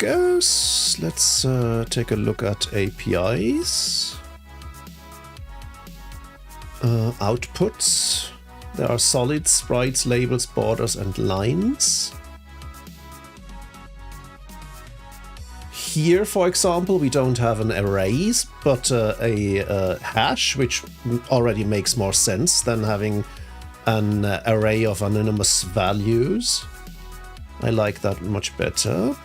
goes. Let's take a look at APIs. Outputs. There are solids, sprites, labels, borders, and lines. Here, for example, we don't have an arrays, but a hash, which already makes more sense than having an array of anonymous values. I like that much better.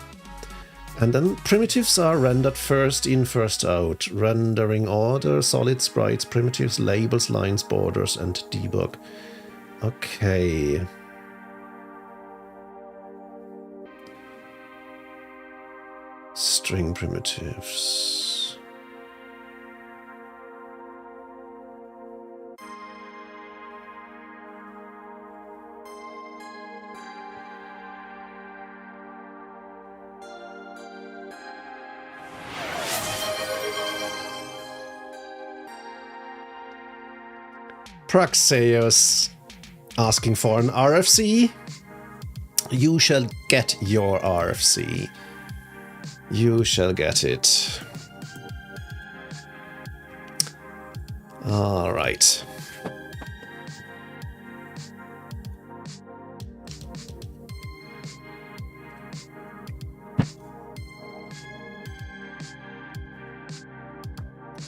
And then primitives are rendered first in, first out. Rendering order, solid sprites, primitives, labels, lines, borders, and debug. Okay. String primitives. Praxeus asking for an RFC. You shall get your RFC. You shall get it. All right.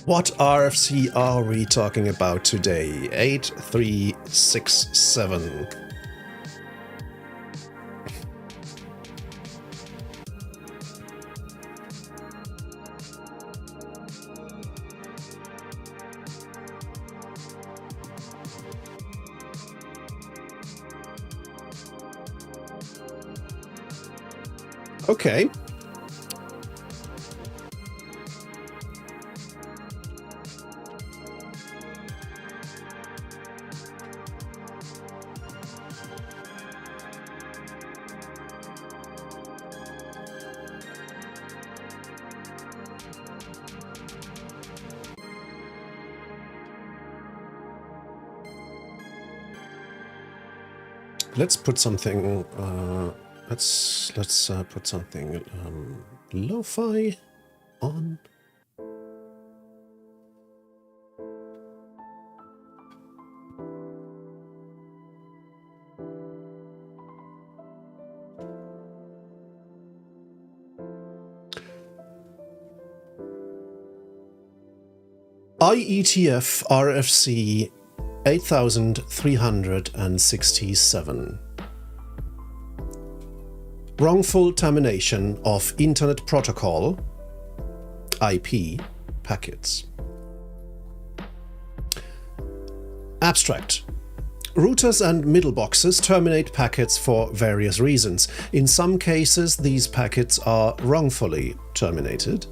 What RFC are we talking about today? 8367. Okay. Let's put something. Let's put something lo-fi on. IETF RFC 8367. Wrongful termination of Internet Protocol IP packets. Abstract. Routers and middle boxes terminate packets for various reasons. In some cases, these packets are wrongfully terminated.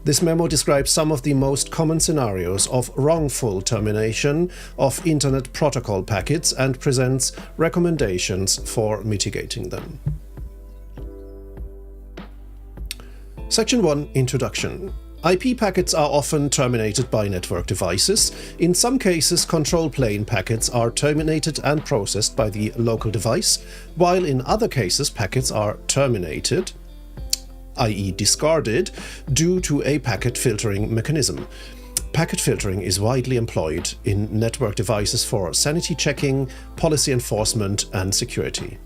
This memo describes some of the most common scenarios of wrongful termination of Internet Protocol packets and presents recommendations for mitigating them. Section 1. Introduction. IP packets are often terminated by network devices. In some cases, control plane packets are terminated and processed by the local device, while in other cases packets are terminated, i.e. discarded, due to a packet filtering mechanism. Packet filtering is widely employed in network devices for sanity checking, policy enforcement, and security.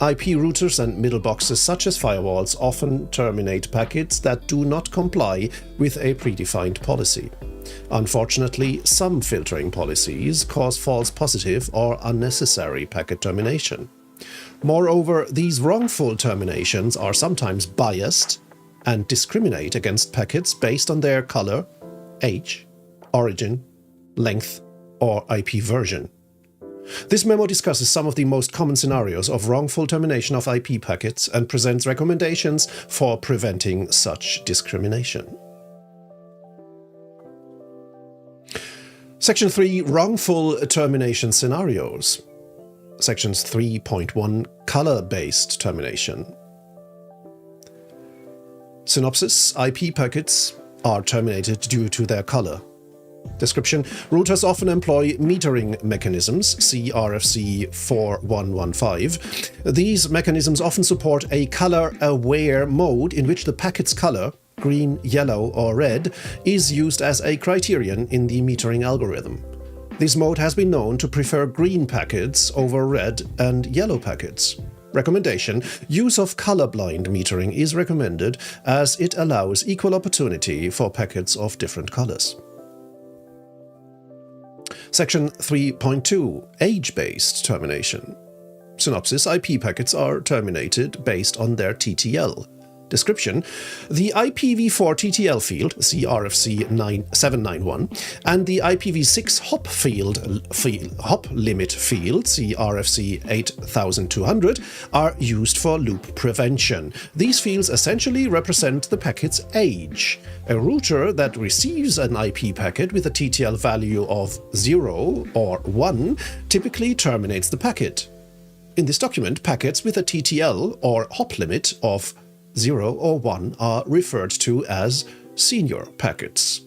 IP routers and middle boxes such as firewalls often terminate packets that do not comply with a predefined policy. Unfortunately, some filtering policies cause false positive or unnecessary packet termination. Moreover, these wrongful terminations are sometimes biased and discriminate against packets based on their color, age, origin, length, or IP version. This memo discusses some of the most common scenarios of wrongful termination of IP packets and presents recommendations for preventing such discrimination. Section 3. Wrongful termination scenarios. Sections 3.1. Color-based termination. Synopsis. IP packets are terminated due to their color. Description: routers often employ metering mechanisms, see RFC 4115. These mechanisms often support a color-aware mode in which the packet's color, green, yellow, or red, is used as a criterion in the metering algorithm. This mode has been known to prefer green packets over red and yellow packets. Recommendation: use of colorblind metering is recommended as it allows equal opportunity for packets of different colors. Section 3.2 Age-based termination. Synopsis: IP packets are terminated based on their TTL. Description: the IPv4 TTL field, see RFC 791, and the IPv6 hop limit field, see RFC 8200, are used for loop prevention. These fields essentially represent the packet's age. A router that receives an IP packet with a TTL value of 0 or 1 typically terminates the packet. In this document, packets with a TTL or hop limit of 0 or 1 are referred to as senior packets.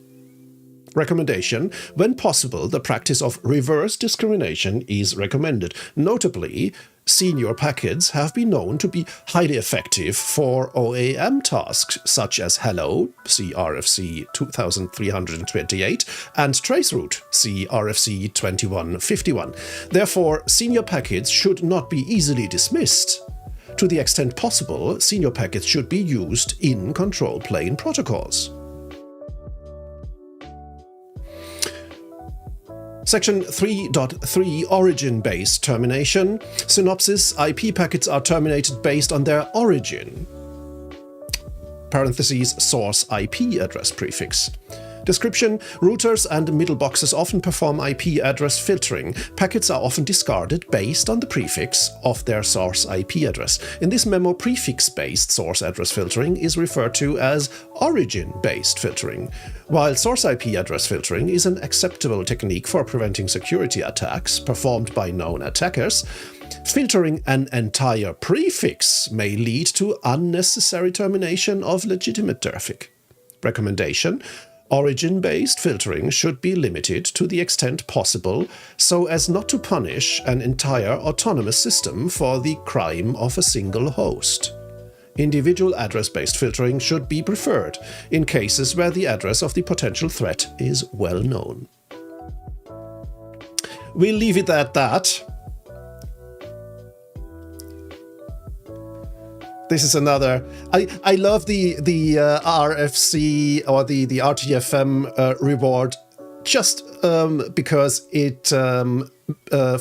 Recommendation: when possible, the practice of reverse discrimination is recommended. Notably, senior packets have been known to be highly effective for OAM tasks such as hello, see RFC 2328, and traceroute, see RFC 2151. Therefore, senior packets should not be easily dismissed. To the extent possible, senior packets should be used in control plane protocols. Section 3.3 Origin-based termination. Synopsis: IP packets are terminated based on their origin. Parentheses, source IP address prefix. Description: routers and middle boxes often perform IP address filtering. Packets are often discarded based on the prefix of their source IP address. In this memo, prefix-based source address filtering is referred to as origin-based filtering. While source IP address filtering is an acceptable technique for preventing security attacks performed by known attackers, filtering an entire prefix may lead to unnecessary termination of legitimate traffic. Recommendation: origin-based filtering should be limited to the extent possible so as not to punish an entire autonomous system for the crime of a single host. Individual address-based filtering should be preferred in cases where the address of the potential threat is well known. We'll leave it at that. This is another. I love the RFC or the RTFM reward just because it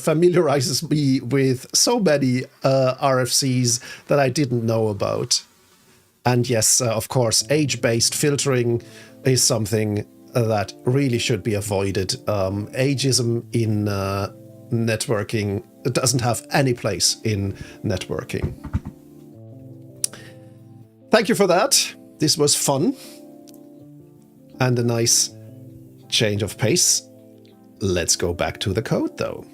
familiarizes me with so many RFCs that I didn't know about. And yes, of course, age-based filtering is something that really should be avoided. Ageism in networking doesn't have any place in networking. Thank you for that. This was fun and a nice change of pace. Let's go back to the code though.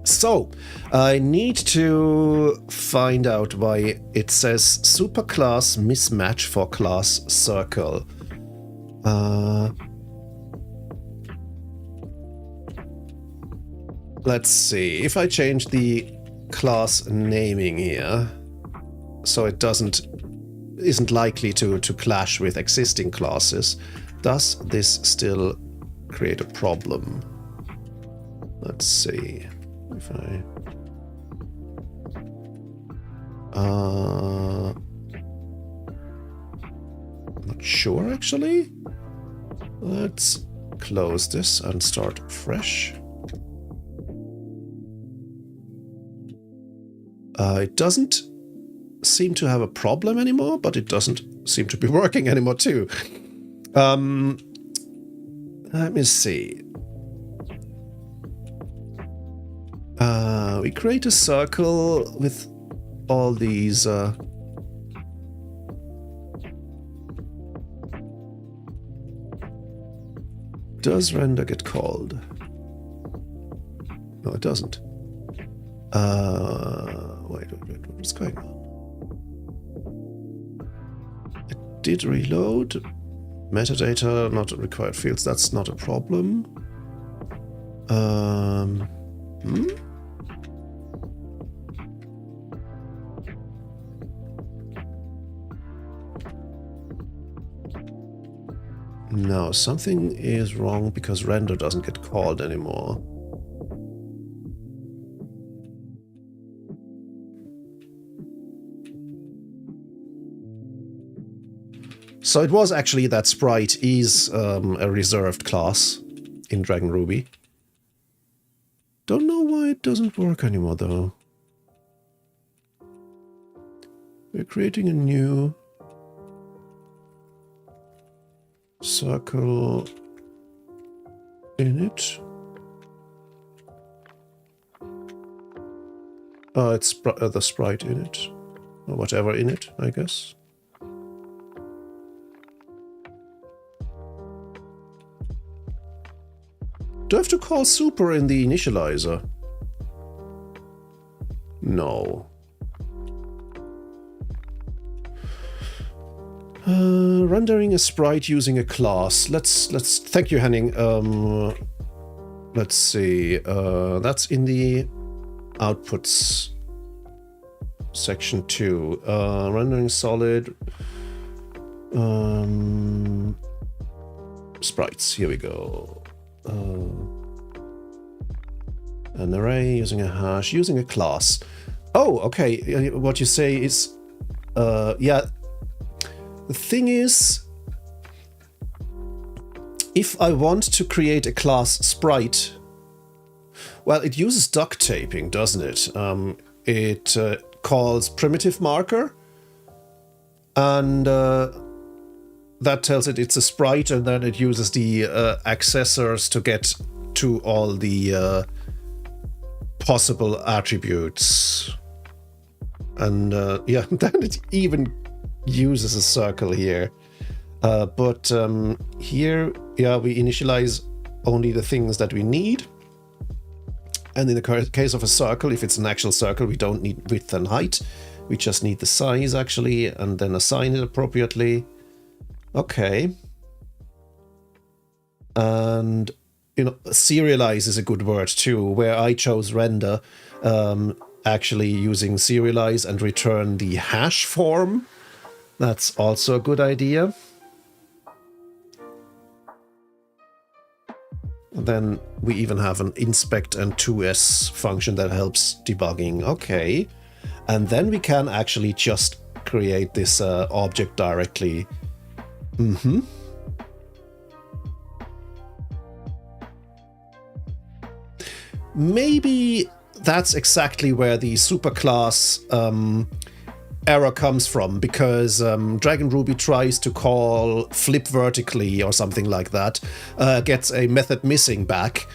So, I need to find out why it says superclass mismatch for class circle. Let's see. If I change the class naming here, so it isn't likely to clash with existing classes, does this still create a problem? Let's see if not sure actually. Let's close this and start fresh. It doesn't seem to have a problem anymore, but it doesn't seem to be working anymore too. Let me see. We create a circle with all these does render get called? No, it doesn't. Wait, what's going on? did reload. Metadata, not required fields, that's not a problem. No, something is wrong because render doesn't get called anymore. So it was actually that sprite is a reserved class in DragonRuby. Don't know why it doesn't work anymore though. We're creating a new circle init. Oh, it's the sprite init, or whatever init, I guess. Do I have to call super in the initializer? No. Rendering a sprite using a class. Let's thank you, Henning. Let's see. That's in the outputs section 2. Rendering solid sprites. Here we go. An array using a hash, using a class. Oh, okay. What you say is, yeah. The thing is, if I want to create a class sprite, well, it uses duct taping, doesn't it? It calls primitive marker, and that tells it it's a sprite, and then it uses the accessors to get to all the possible attributes. And yeah, then it even uses a circle here. But here, yeah, we initialize only the things that we need. And in the case of a circle, if it's an actual circle, we don't need width and height. We just need the size, actually, and then assign it appropriately. Okay. And, you know, serialize is a good word too, where I chose render, actually using serialize and return the hash form. That's also a good idea. And then we even have an inspect and 2s function that helps debugging. Okay. And then we can actually just create this object directly. Maybe that's exactly where the superclass error comes from, because DragonRuby tries to call flip vertically or something like that, gets a method missing back,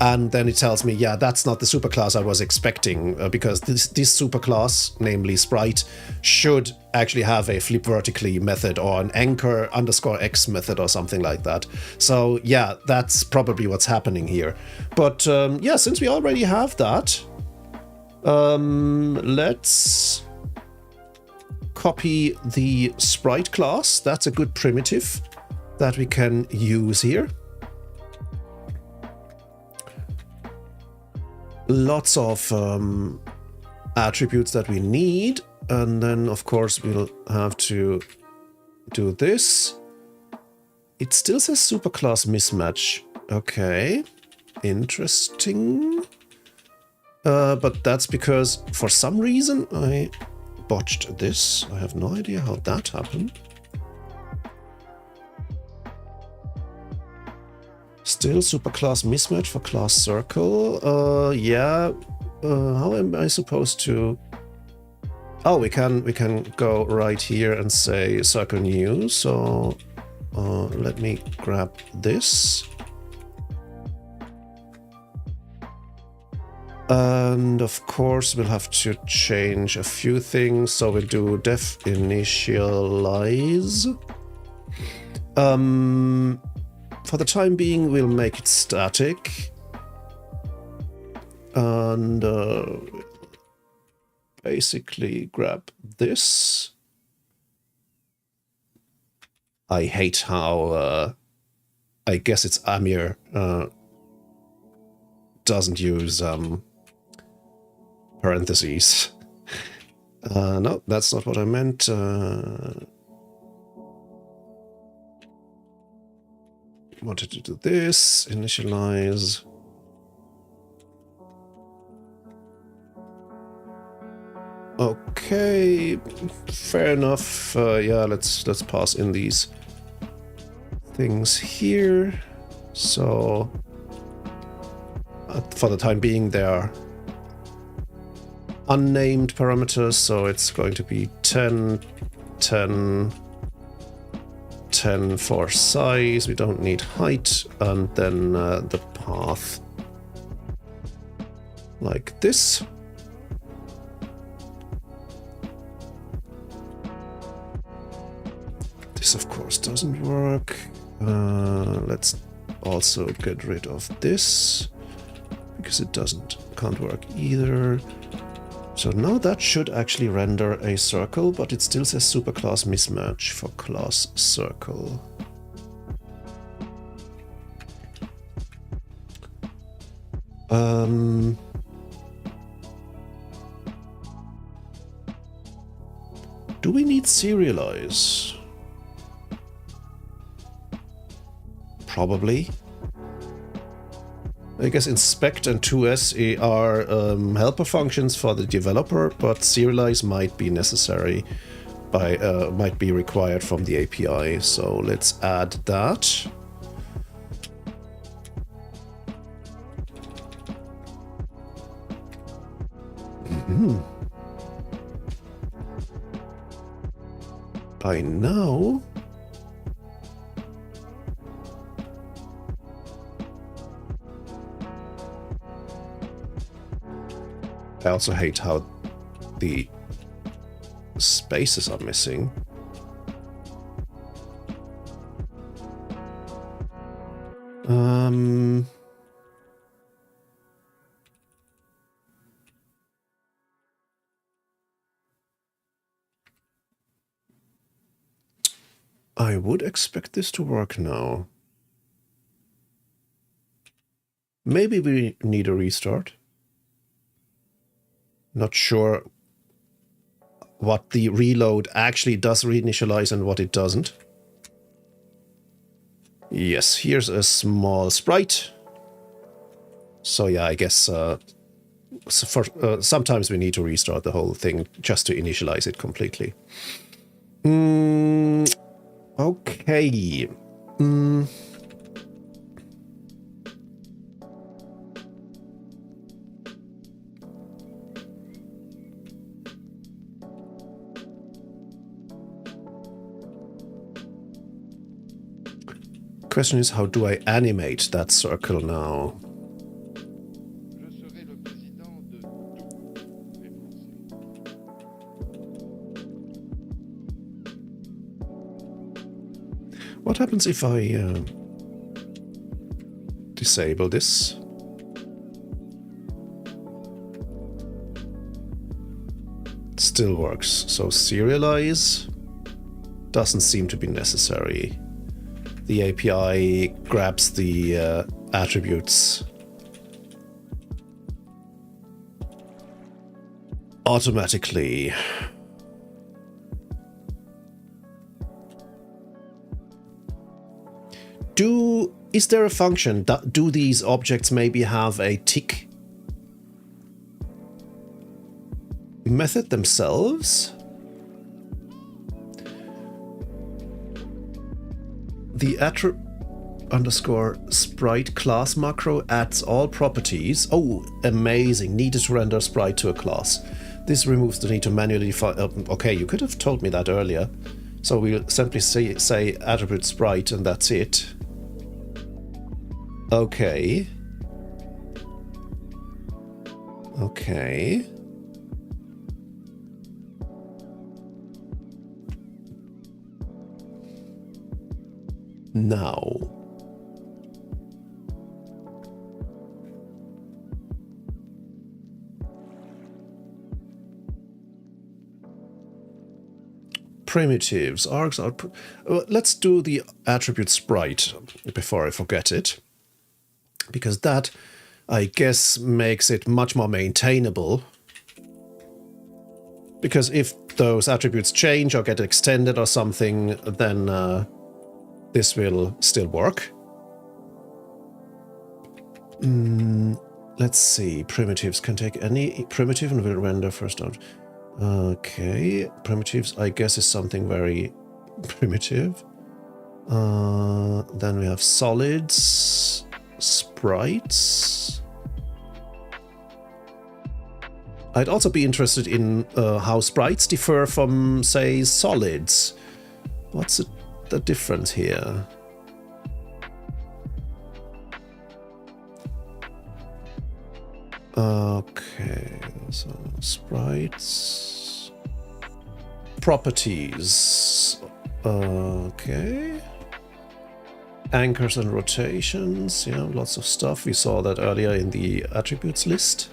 and then it tells me, yeah, that's not the superclass I was expecting, because this superclass, namely sprite, should actually have a flip vertically method or an anchor underscore x method or something like that. So yeah, that's probably what's happening here. But yeah, since we already have that, let's copy the sprite class. That's a good primitive that we can use here. Lots of attributes that we need, and then of course we'll have to do this. It still says superclass mismatch. Okay, interesting. But that's because for some reason I botched this. I have no idea how that happened. Still superclass mismatch for class circle. Yeah. How am I supposed to? Oh, we can go right here and say circle new. So let me grab this. And of course, we'll have to change a few things. So we'll do def initialize. For the time being, we'll make it static. And basically grab this. I hate how, I guess it's Amir, doesn't use parentheses. No, that's not what I meant. Wanted to do this, initialize. Okay, fair enough. Yeah, let's pass in these things here. So for the time being, they are unnamed parameters, so it's going to be 10, 10, 10 for size. We don't need height, and then the path like this. This, of course, doesn't work. Let's also get rid of this because it can't work either. So now that should actually render a circle, but it still says superclass mismatch for class circle. Do we need serialize? Probably. I guess inspect and 2s are helper functions for the developer, but serialize might be necessary might be required from the API. So let's add that. By now, I also hate how the spaces are missing. I would expect this to work now. Maybe we need a restart. Not sure what the reload actually does reinitialize and what it doesn't. Yes, here's a small sprite. So yeah, I guess sometimes we need to restart the whole thing just to initialize it completely. Okay. Question is, how do I animate that circle now? What happens if I disable this? It still works. So serialize doesn't seem to be necessary. The API grabs the attributes automatically. Is there a function that do these objects maybe have a tick method themselves? The _sprite class macro adds all properties. Oh, amazing. Needed to render sprite to a class. This removes the need to manually define. Okay, you could have told me that earlier. So we'll simply say attribute sprite and that's it. Okay. Okay. Now. primitives, args output. Let's do the attribute sprite before I forget it, because that, I guess, makes it much more maintainable. Because if those attributes change or get extended or something, then this will still work. Let's see. Primitives can take any primitive and will render first out. Okay. Primitives, I guess, is something very primitive. Then we have solids, sprites. I'd also be interested in how sprites differ from, say, solids. What's the difference here? Okay, so sprites. Properties. Okay. Anchors and rotations. Yeah, lots of stuff. We saw that earlier in the attributes list.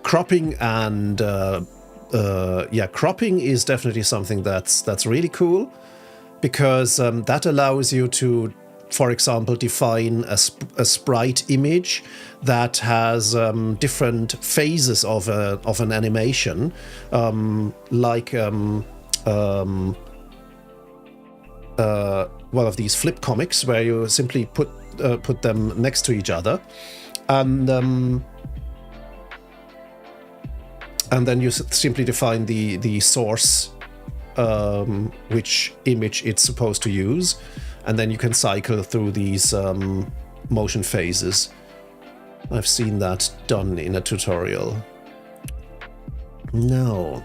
Cropping and yeah, cropping is definitely something that's really cool, because that allows you to, for example, define a sprite image that has different phases of an animation, like one of these flip comics where you simply put them next to each other, and then you simply define the source, which image it's supposed to use, and then you can cycle through these motion phases. I've seen that done in a tutorial. Now,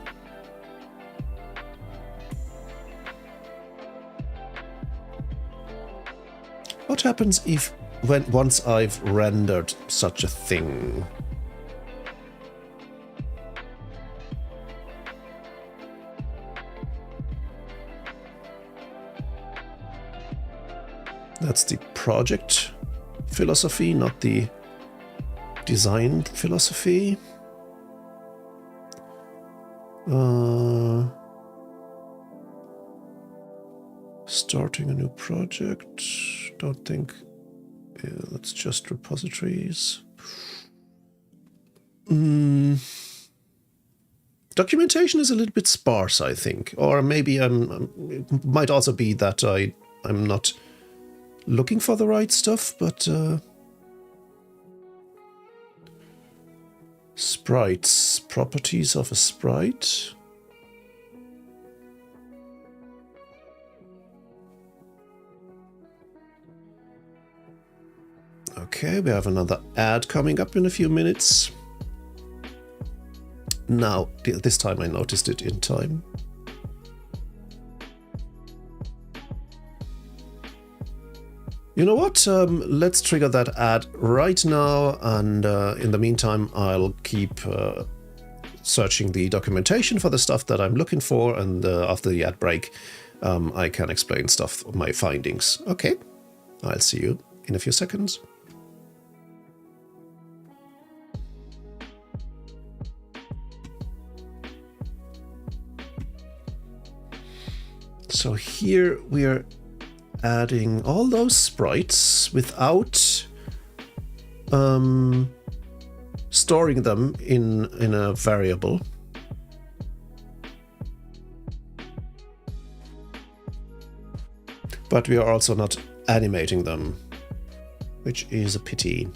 what happens if once I've rendered such a thing? That's the project philosophy, not the design philosophy. Starting a new project. Don't think. Yeah, that's just repositories. Documentation is a little bit sparse, I think, or maybe it might also be that I'm not looking for the right stuff, but sprites, properties of a sprite. Okay, we have another ad coming up in a few minutes. Now, this time I noticed it in time. You know what? Let's trigger that ad right now, and in the meantime, I'll keep searching the documentation for the stuff that I'm looking for, and after the ad break, I can explain stuff, my findings. Okay, I'll see you in a few seconds. So here we are adding all those sprites without storing them in a variable. But we are also not animating them, which is a pity.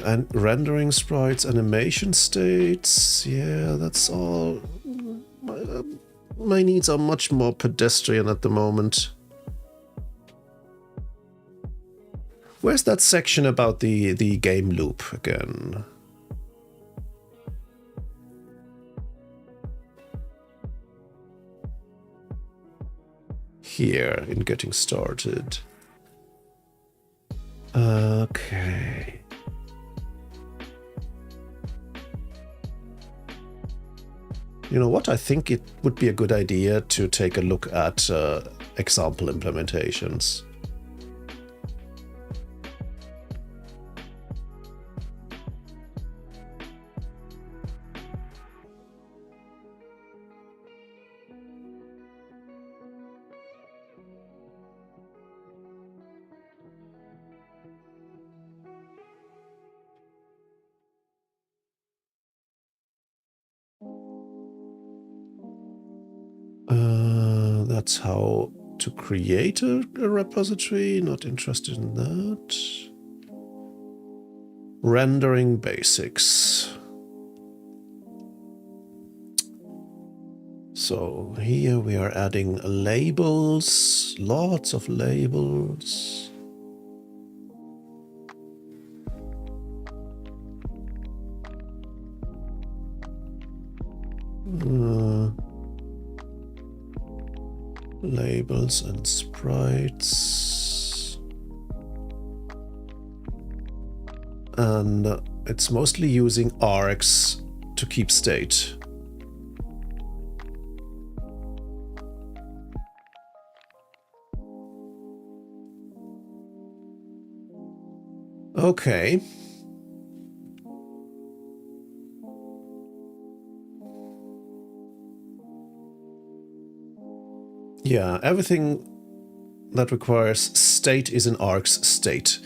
And rendering sprites, animation states, yeah, that's all. My needs are much more pedestrian at the moment. Where's that section about the game loop again? Here, in getting started. Okay. You know what? I think it would be a good idea to take a look at example implementations. That's how to create a repository. Not interested in that. Rendering basics. So here we are adding labels, lots of labels. Labels and sprites. And it's mostly using args to keep state. Okay. Yeah, everything that requires state is in args state.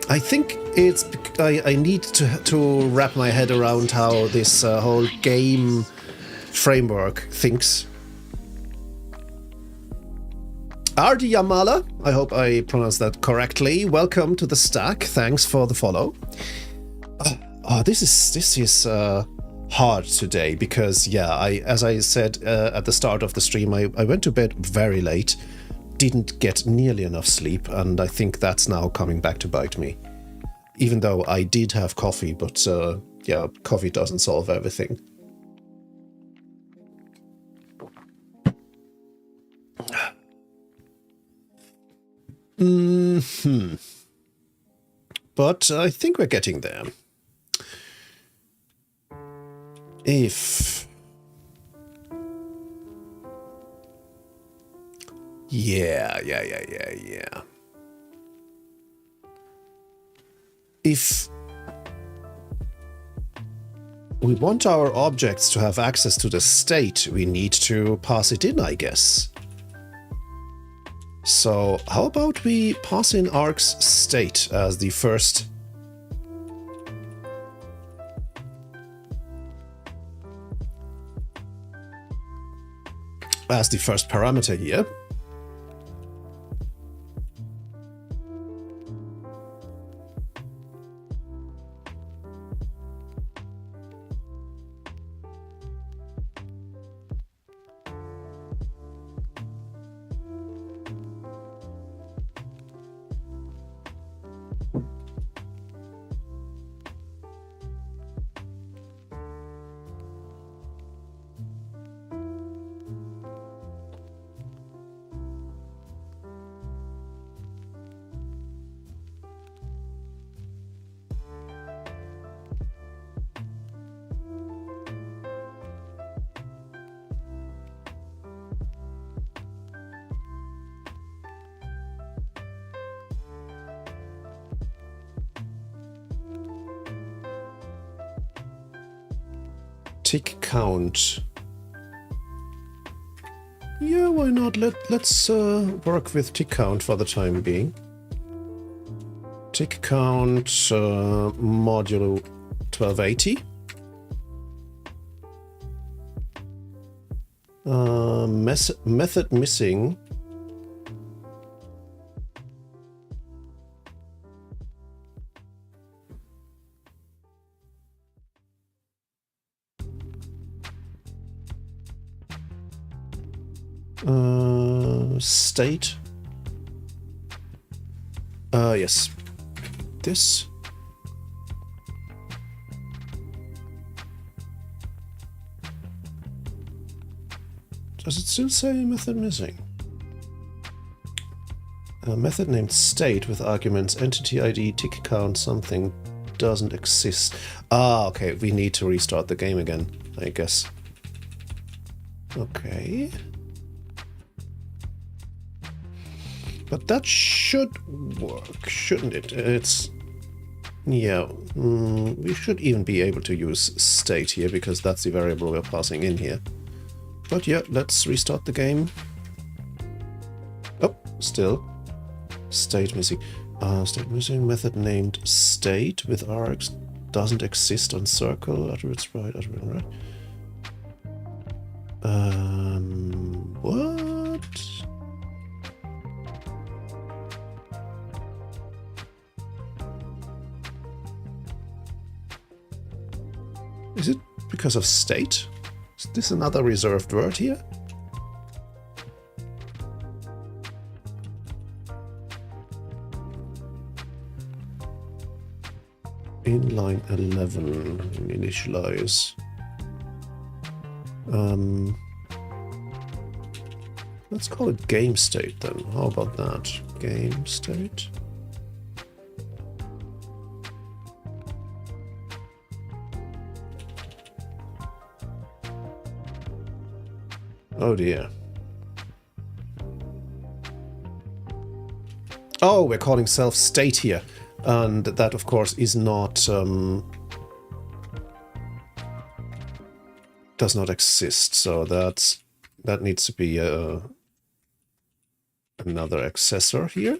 I think it's I need to wrap my head around how this whole game framework thinks. Ardi Yamala, I hope I pronounced that correctly. Welcome to the stack. Thanks for the follow. This is hard today because, yeah, as I said at the start of the stream, I went to bed very late, didn't get nearly enough sleep, and I think that's now coming back to bite me. Even though I did have coffee, but yeah, coffee doesn't solve everything. But I think we're getting there. If... Yeah. If we want our objects to have access to the state, we need to pass it in, I guess. So how about we pass in args state as the first parameter here. Tick count. Yeah, why not? Let's work with tick count for the time being. Tick count modulo 1280. Method missing. State. Yes. This. Does it still say method missing? A method named state with arguments entity ID, tick count, something doesn't exist. Ah, okay. We need to restart the game again, I guess. Okay. But that should work, shouldn't it? It's... Yeah, we should even be able to use state here, because that's the variable we're passing in here. But yeah, let's restart the game. Oh, still. State missing. State missing. Method named state with args doesn't exist on circle. Attributes right, attribute right. What? Is it because of state? Is this another reserved word here? In line 11, initialize. Let's call it game state then. How about that? Game state. Oh dear. Oh, we're calling self state here. And that, of course, is not... does not exist. So that needs to be another accessor here.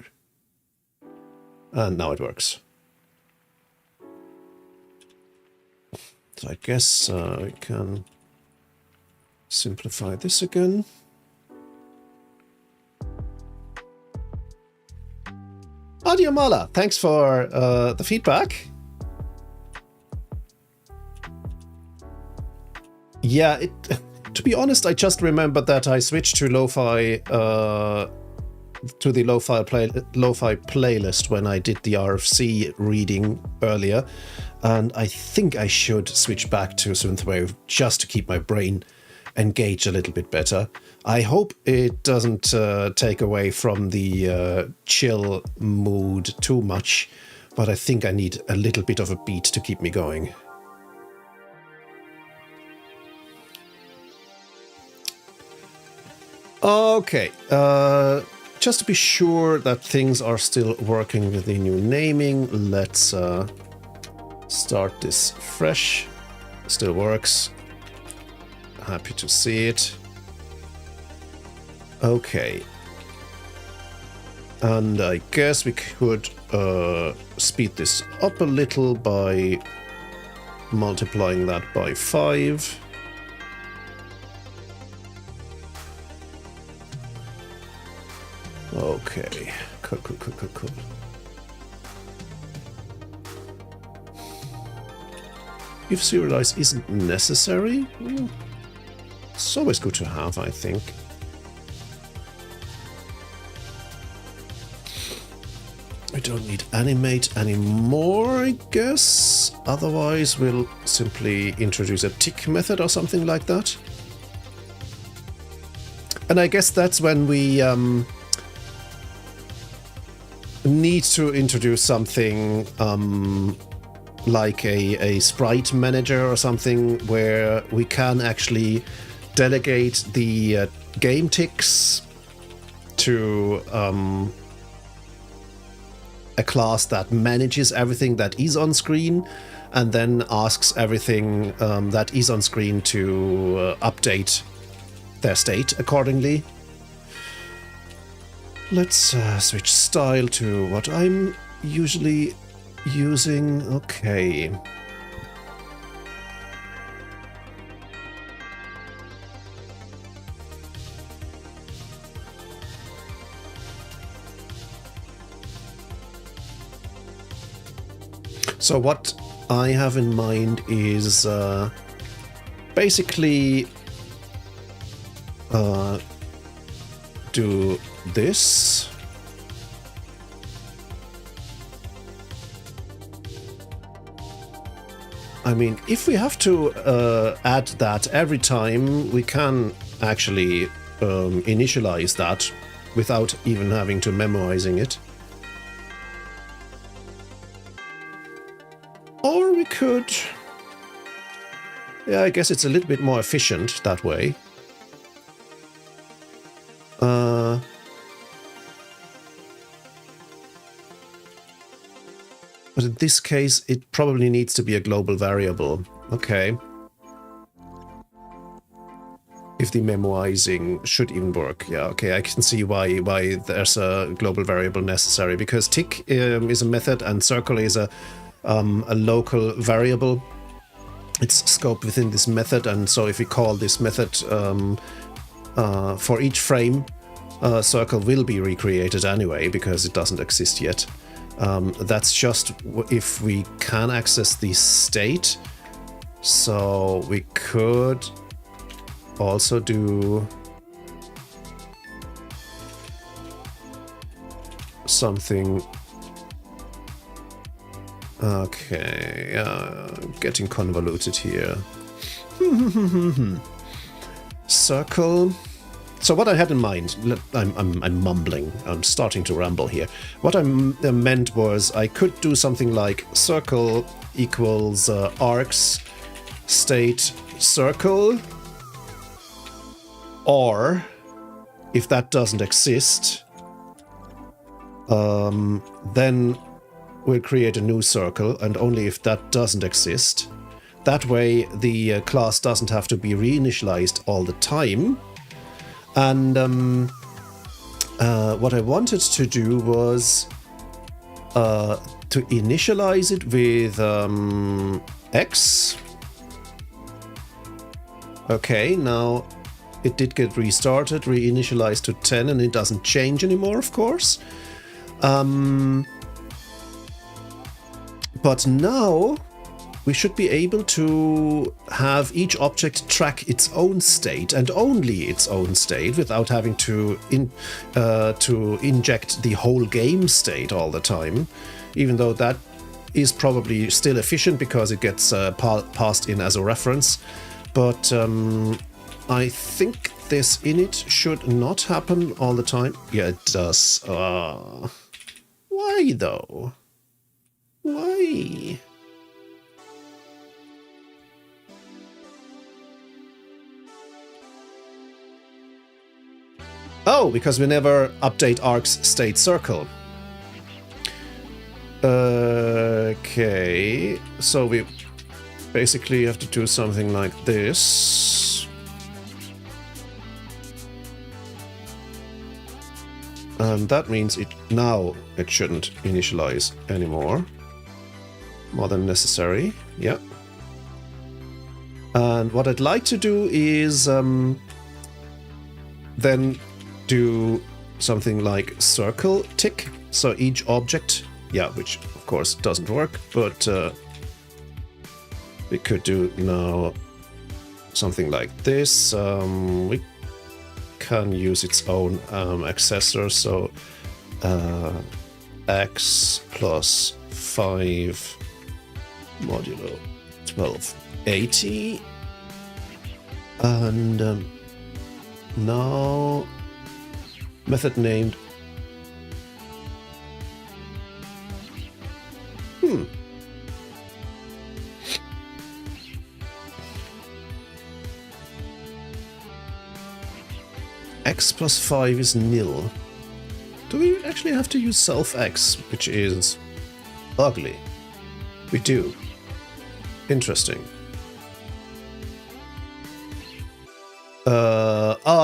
And now it works. So I guess we can simplify this again. Adiamala, thanks for the feedback. Yeah, to be honest, I just remembered that I switched to lo-fi to the lo-fi playlist when I did the RFC reading earlier, and I think I should switch back to synthwave just to keep my brain engaged a little bit better. I hope it doesn't take away from the chill mood too much, but I think I need a little bit of a beat to keep me going. Okay, just to be sure that things are still working with the new naming, let's start this fresh. Still works. Happy to see it. Okay. And I guess we could speed this up a little by multiplying that by 5. Okay. Cool. If serialize isn't necessary, it's always good to have, I think. We don't need animate anymore, I guess. Otherwise, we'll simply introduce a tick method or something like that. And I guess that's when we need to introduce something like a sprite manager or something where we can actually delegate the game ticks to a class that manages everything that is on screen and then asks everything that is on screen to update their state accordingly. Let's switch style to what I'm usually using. Okay. So what I have in mind is basically do this. I mean, if we have to add that every time, we can actually initialize that without even having to memoizing it. Or we could... Yeah, I guess it's a little bit more efficient that way. But in this case, it probably needs to be a global variable. Okay. If the memoizing should even work. Yeah, okay, I can see why there's a global variable necessary, because tick is a method and circle is a local variable. It's scoped within this method, and so if we call this method for each frame, circle will be recreated anyway because it doesn't exist yet. That's just if we can access the state. So we could also do something. Okay, getting convoluted here. Circle. So what I had in mind, I'm mumbling, I'm starting to ramble here. What I meant was I could do something like circle equals arcs state circle, or if that doesn't exist, then we'll create a new circle, and only if that doesn't exist. That way the class doesn't have to be reinitialized all the time. And what I wanted to do was to initialize it with X. Okay, now it did get restarted, reinitialized to 10, and it doesn't change anymore, of course. But now we should be able to have each object track its own state, and only its own state, without having to inject the whole game state all the time, even though that is probably still efficient because it gets passed in as a reference. But I think this init should not happen all the time. Yeah, it does. Why though? Why? Oh, because we never update arcs state circle. Okay, so we basically have to do something like this. And that means it shouldn't initialize anymore. More than necessary, yeah. And what I'd like to do is then do something like circle tick. So each object, yeah, which of course doesn't work, but we could do now something like this. We can use its own accessor, so x plus 5 modulo 1280, and now method named x plus 5 is nil. Do we actually have to use self x, which is ugly? We do. Interesting.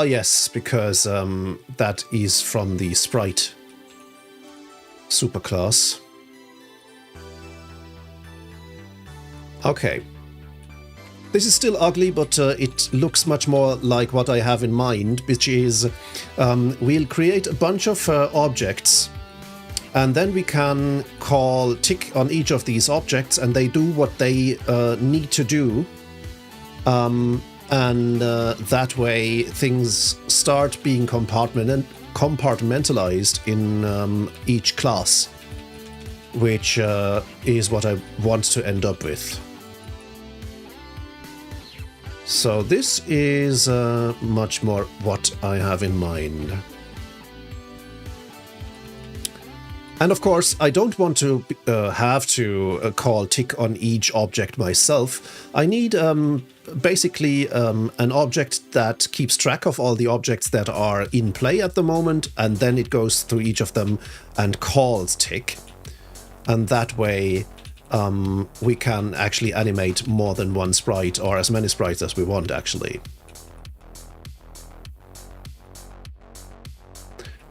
Yes, because that is from the sprite superclass. Okay. This is still ugly, but it looks much more like what I have in mind, which is we'll create a bunch of objects, and then we can call tick on each of these objects, and they do what they need to do. And that way things start being compartmentalized in each class, which is what I want to end up with. So this is much more what I have in mind. And of course, I don't want to have to call tick on each object myself. I need basically an object that keeps track of all the objects that are in play at the moment, and then it goes through each of them and calls tick. And that way we can actually animate more than one sprite, or as many sprites as we want, actually.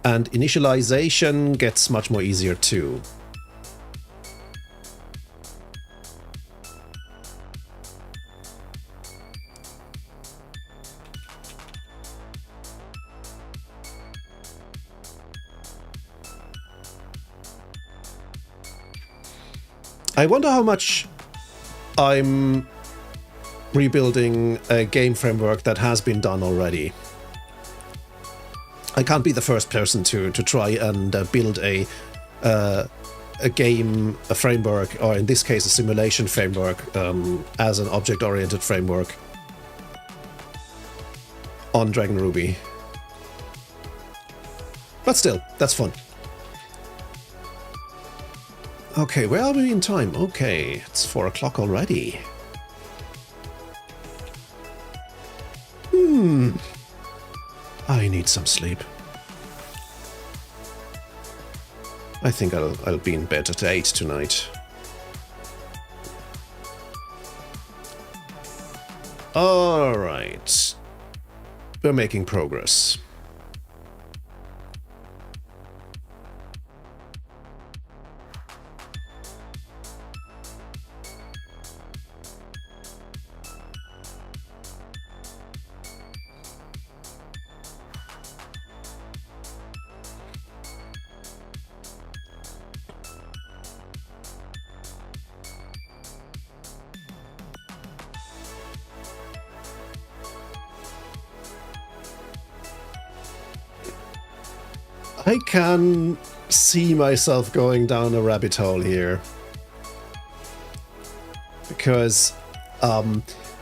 And initialization gets much more easier too. I wonder how much I'm rebuilding a game framework that has been done already. I can't be the first person to try and build a game, a framework, or in this case a simulation framework, as an object-oriented framework on DragonRuby. But still, that's fun. Okay, where are we in time? Okay, it's 4 o'clock already. I need some sleep. I think I'll be in bed at 8 tonight. All right. We're making progress. I can see myself going down a rabbit hole here. Because,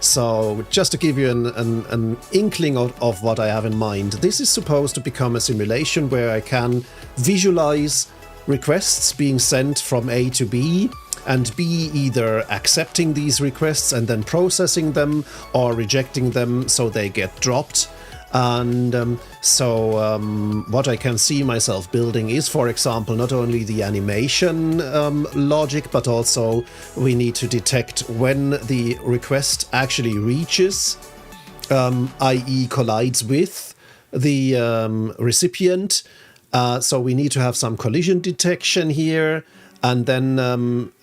so just to give you an inkling of what I have in mind, this is supposed to become a simulation where I can visualize requests being sent from A to B, and B either accepting these requests and then processing them, or rejecting them so they get dropped. And so what I can see myself building is, for example, not only the animation logic, but also we need to detect when the request actually reaches, i.e. collides with the recipient. So we need to have some collision detection here. And then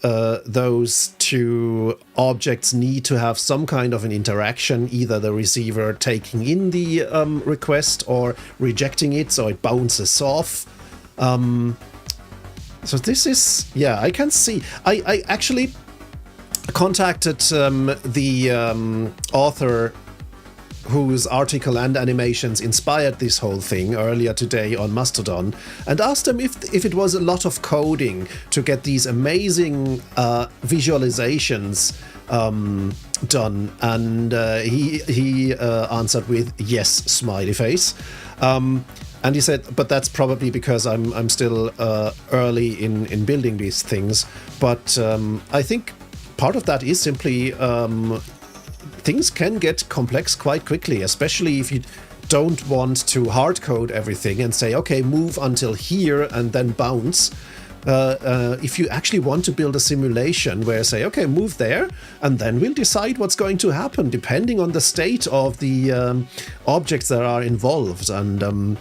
those two objects need to have some kind of an interaction, either the receiver taking in the request or rejecting it, so it bounces off. So this is, yeah, I can see. I actually contacted the author whose article and animations inspired this whole thing earlier today on Mastodon, and asked him if it was a lot of coding to get these amazing visualizations done, and he answered with yes, smiley face. And he said, but that's probably because I'm still early in building these things. But I think part of that is simply things can get complex quite quickly, especially if you don't want to hard code everything and say, okay, move until here and then bounce. If you actually want to build a simulation where say, okay, move there, and then we'll decide what's going to happen depending on the state of the objects that are involved. And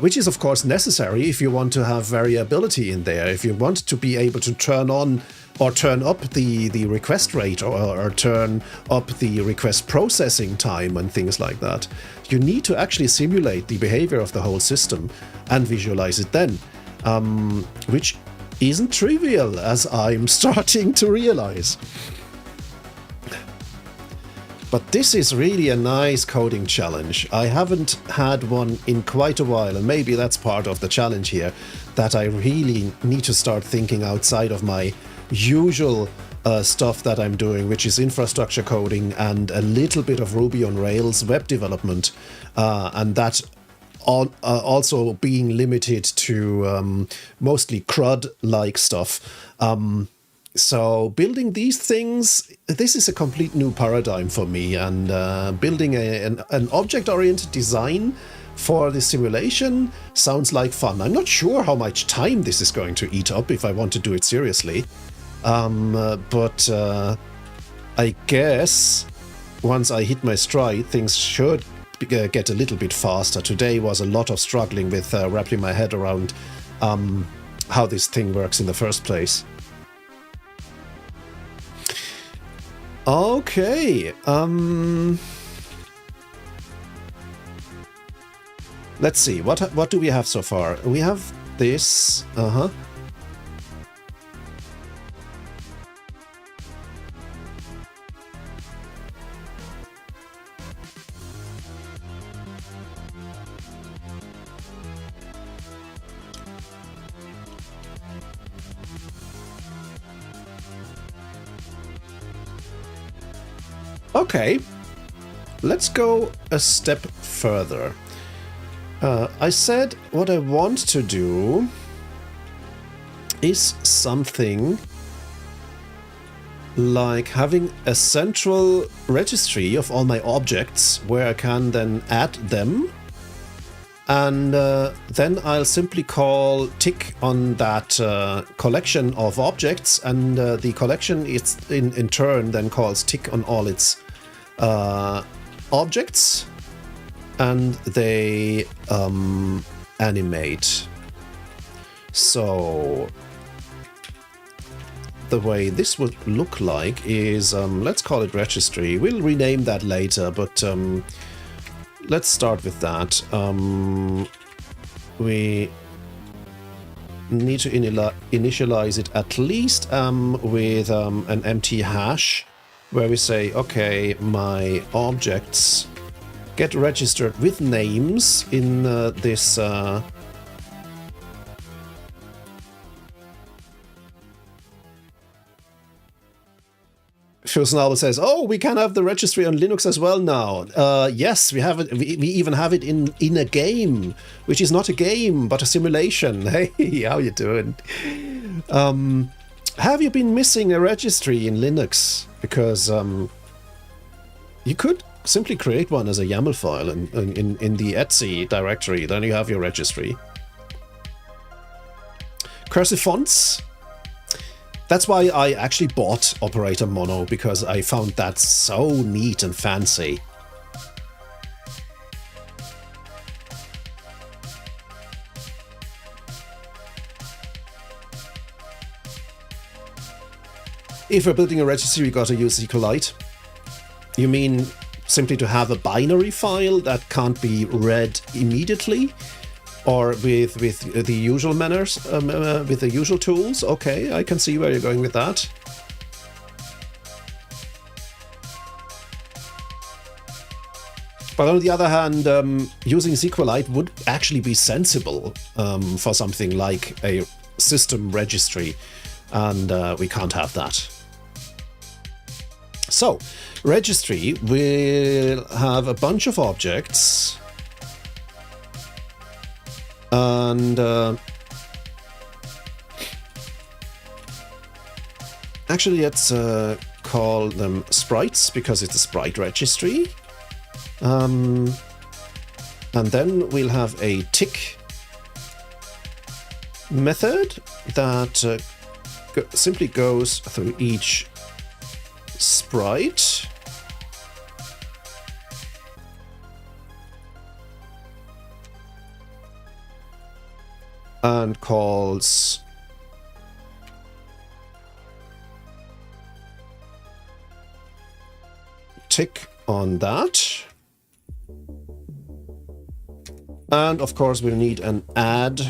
which is of course necessary if you want to have variability in there, if you want to be able to turn on or turn up the request rate, or turn up the request processing time and things like that. You need to actually simulate the behavior of the whole system and visualize it then, which isn't trivial, as I'm starting to realize. But this is really a nice coding challenge. I haven't had one in quite a while, and maybe that's part of the challenge here, that I really need to start thinking outside of my usual stuff that I'm doing, which is infrastructure coding and a little bit of Ruby on Rails web development, and that also being limited to mostly CRUD-like stuff. So building these things, this is a complete new paradigm for me, and building an object-oriented design for the simulation sounds like fun. I'm not sure how much time this is going to eat up if I want to do it seriously, but I guess once I hit my stride, things should get a little bit faster. Today was a lot of struggling with wrapping my head around how this thing works in the first place. Okay, let's see, what do we have so far? We have this, Okay, let's go a step further. I said what I want to do is something like having a central registry of all my objects where I can then add them, and then I'll simply call tick on that collection of objects, and the collection is in turn then calls tick on all its objects, and they animate. So the way this would look like is, let's call it registry. We'll rename that later, but let's start with that. We need to initialize it at least with an empty hash, where we say, okay, my objects get registered with names in this Fusnabel says, oh, we can have the registry on Linux as well now. Yes, we have it. We even have it in a game, which is not a game, but a simulation. Hey, how you doing? Have you been missing a registry in Linux? Because you could simply create one as a YAML file in the etc directory. Then you have your registry. Cursive fonts. That's why I actually bought Operator Mono, because I found that so neat and fancy. If we're building a registry, we got to use SQLite. You mean simply to have a binary file that can't be read immediately? Or with the usual manners, with the usual tools? Okay, I can see where you're going with that. But on the other hand, using SQLite would actually be sensible for something like a system registry, and we can't have that. So, registry will have a bunch of objects, and actually let's call them sprites, because it's a sprite registry. And then we'll have a tick method that simply goes through each sprite. And calls tick on that. And of course we'll need an add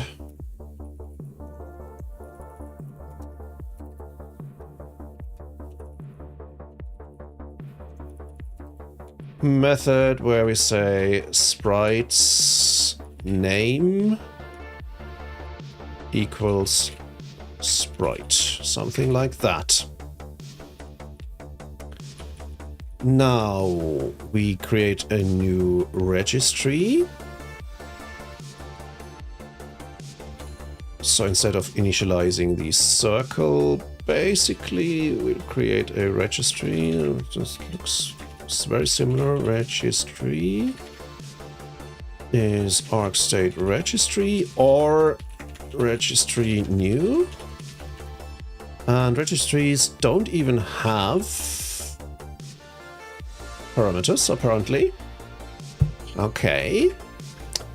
method where we say sprites name equals sprite, something like that. Now we create a new registry So instead of initializing the circle, basically we'll create a registry. It just looks very similar. Registry is arg state registry or registry new. And registries don't even have parameters, apparently. Okay.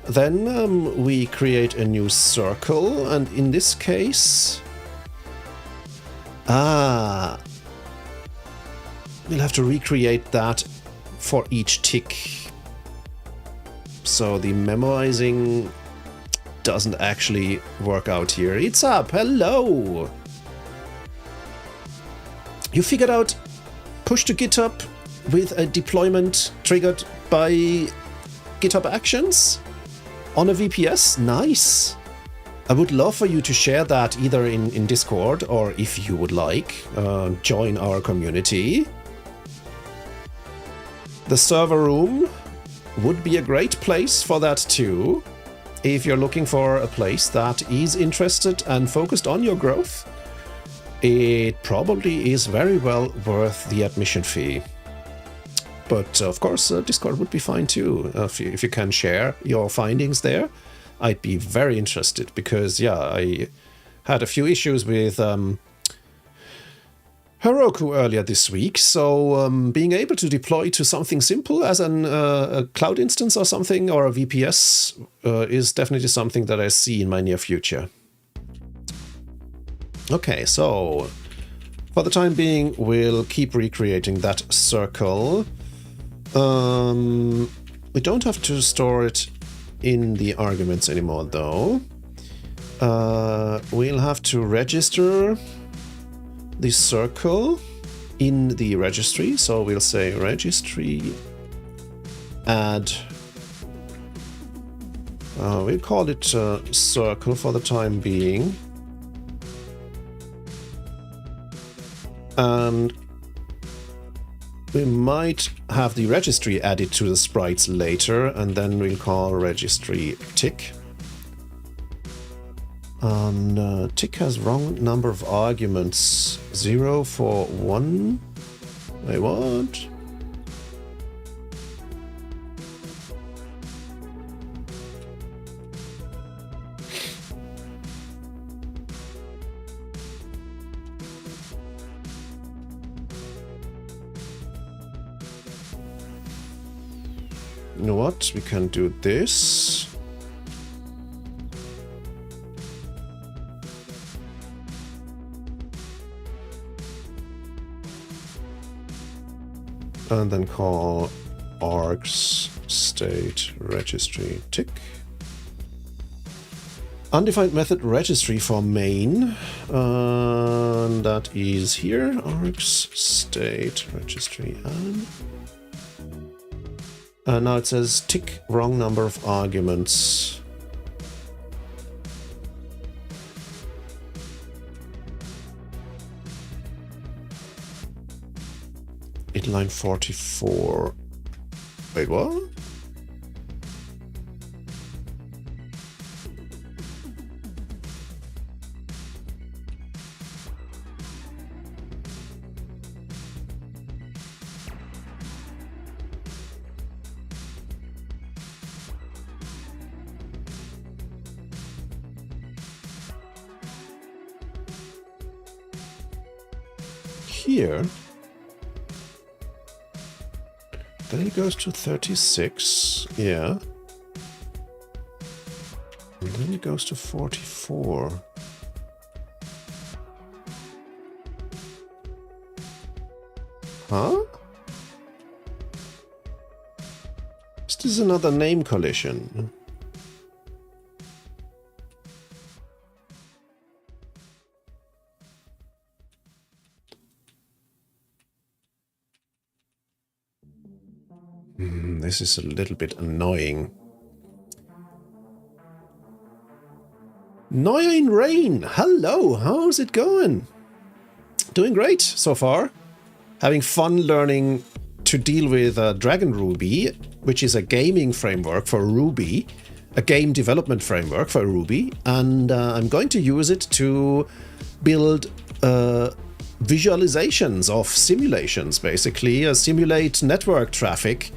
Then we create a new circle, and in this case... we'll have to recreate that for each tick. So the memoizing doesn't actually work out here. It's up! Hello! You figured out push to GitHub with a deployment triggered by GitHub Actions on a VPS? Nice! I would love for you to share that either in Discord or, if you would like, join our community. The server room would be a great place for that too, if you're looking for a place that is interested and focused on your growth. It probably is very well worth the admission fee. But of course, Discord would be fine too, if you can share your findings there. I'd be very interested because, yeah, I had a few issues with Heroku earlier this week, so being able to deploy to something simple as a cloud instance or something, or a VPS, is definitely something that I see in my near future. Okay, so for the time being, we'll keep recreating that circle. We don't have to store it in the arguments anymore, though. We'll have to register the circle in the registry. So we'll say registry add. We'll call it circle for the time being. And we might have the registry added to the sprites later, and then we'll call registry tick. And tick has wrong number of arguments. 0 for 1. Wait, what? You know what? We can do this. And then call args state registry tick. Undefined method registry for main. And that is here. Args state registry add. Now it says tick wrong number of arguments. It line 44. Wait, what? Here, then it goes to 36, yeah, and then it goes to 44. Huh? Is this another name collision? This is a little bit annoying. Noyan Rain, hello, how's it going? Doing great so far. Having fun learning to deal with DragonRuby, which is a gaming framework for Ruby. a game development framework for Ruby, and I'm going to use it to build visualizations of simulations, basically, simulate network traffic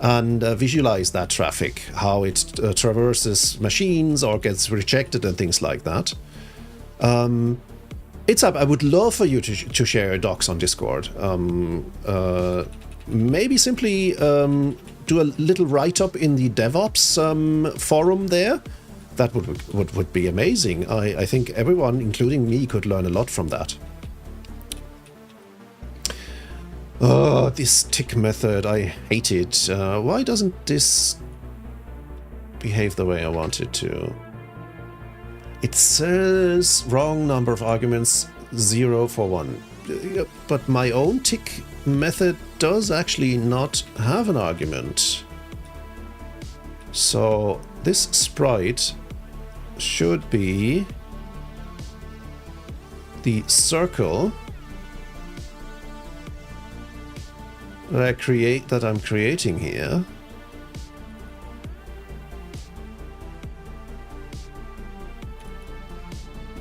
and visualize that traffic, how it traverses machines or gets rejected and things like that. It's up. I would love for you to share your docs on Discord. Maybe simply do a little write-up in the DevOps forum there. That would be amazing. I think everyone, including me, could learn a lot from that. Oh, this tick method, I hate it. Why doesn't this behave the way I want it to? It says wrong number of arguments, 0 for 1. But my own tick method does actually not have an argument. So this sprite should be the circle that I'm creating here.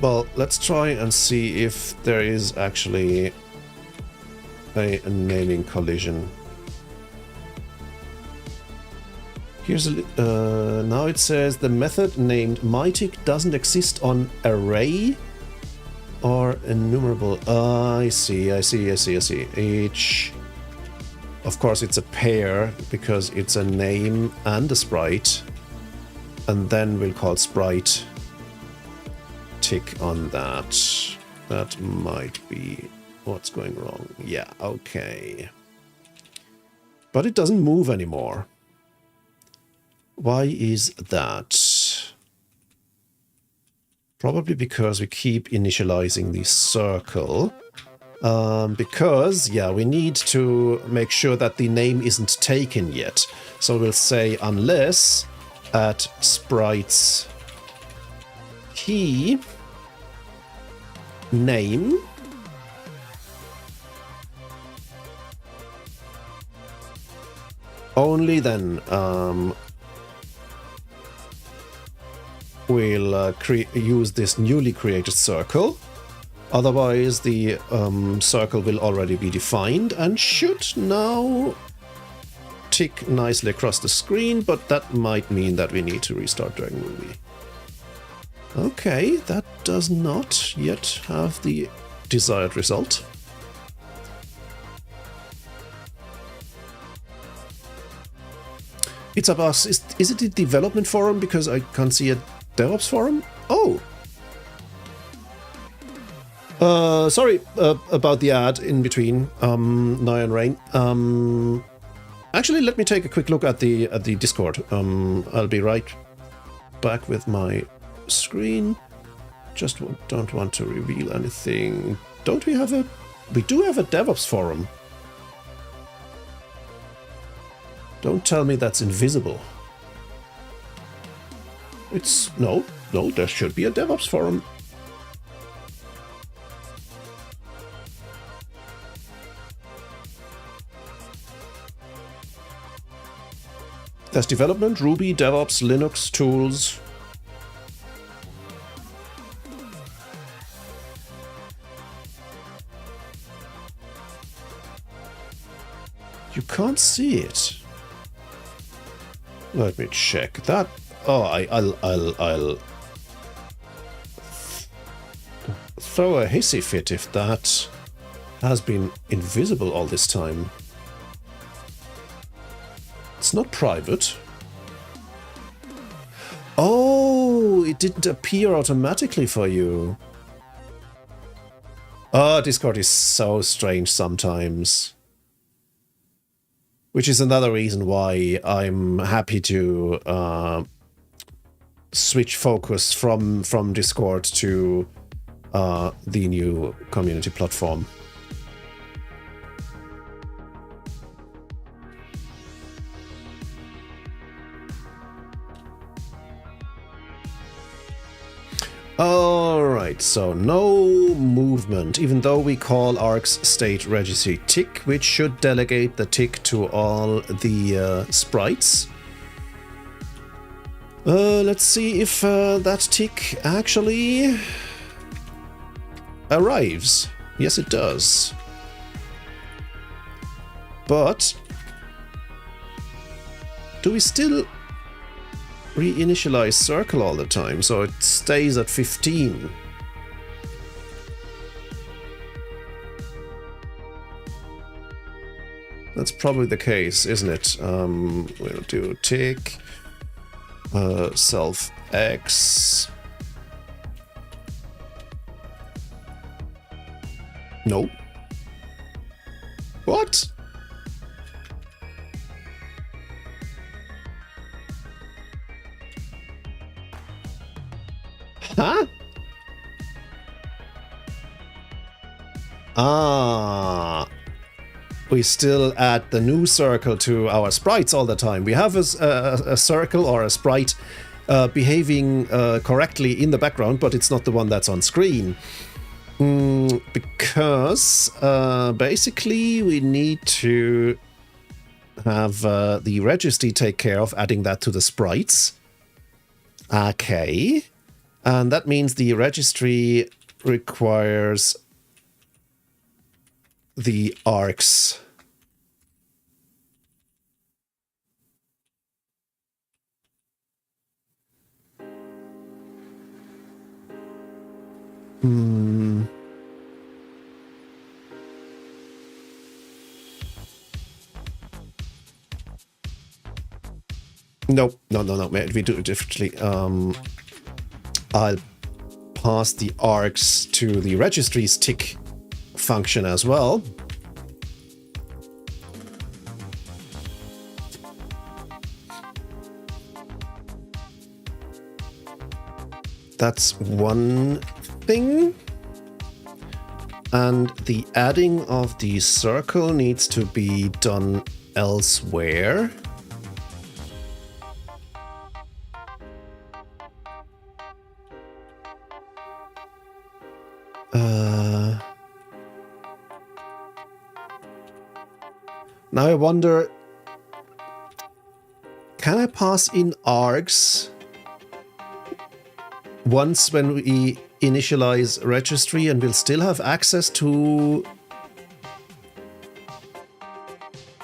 Well, let's try and see if there is actually a naming collision. Here's a now it says the method named mytick doesn't exist on array or enumerable. I see. Each, of course, it's a pair because it's a name and a sprite, and then we'll call sprite tick on that. That might be what's going wrong. Yeah, okay. But it doesn't move anymore. Why is that? Probably because we keep initializing the circle. Because, yeah, we need to make sure that the name isn't taken yet. So we'll say unless at sprites key name only then we'll use this newly created circle. Otherwise, the circle will already be defined and should now tick nicely across the screen, but that might mean that we need to restart DragonRuby. Okay, that does not yet have the desired result. It's up us. Is it the development forum? Because I can't see a DevOps forum? Oh! Sorry about the ad in between, Naya and Rain. Actually, let me take a quick look at the Discord. I'll be right back with my screen. Just don't want to reveal anything. Don't we have a... We do have a DevOps forum. Don't tell me that's invisible. It's... No, there should be a DevOps forum. There's development, Ruby, DevOps, Linux, tools. You can't see it. Let me check that. Oh, I'll throw a hissy fit if that has been invisible all this time. It's not private. Oh, it didn't appear automatically for you. Oh, Discord is so strange sometimes. Which is another reason why I'm happy to switch focus from Discord to the new community platform. Alright, so no movement, even though we call args state registry tick, which should delegate the tick to all the sprites. Let's see if that tick actually arrives. Yes, it does. But do we still reinitialize circle all the time so it stays at 15? That's probably the case, isn't it? We'll do tick self x. No. What? Huh? Ah. We still add the new circle to our sprites all the time. We have a circle or a sprite behaving correctly in the background, but it's not the one that's on screen. Because basically we need to have the registry take care of adding that to the sprites. Okay. And that means the registry requires the arcs. No. We do it differently. I'll pass the arcs to the registry's tick function as well. That's one thing. And the adding of the circle needs to be done elsewhere. Now I wonder, can I pass in args once when we initialize registry and we'll still have access to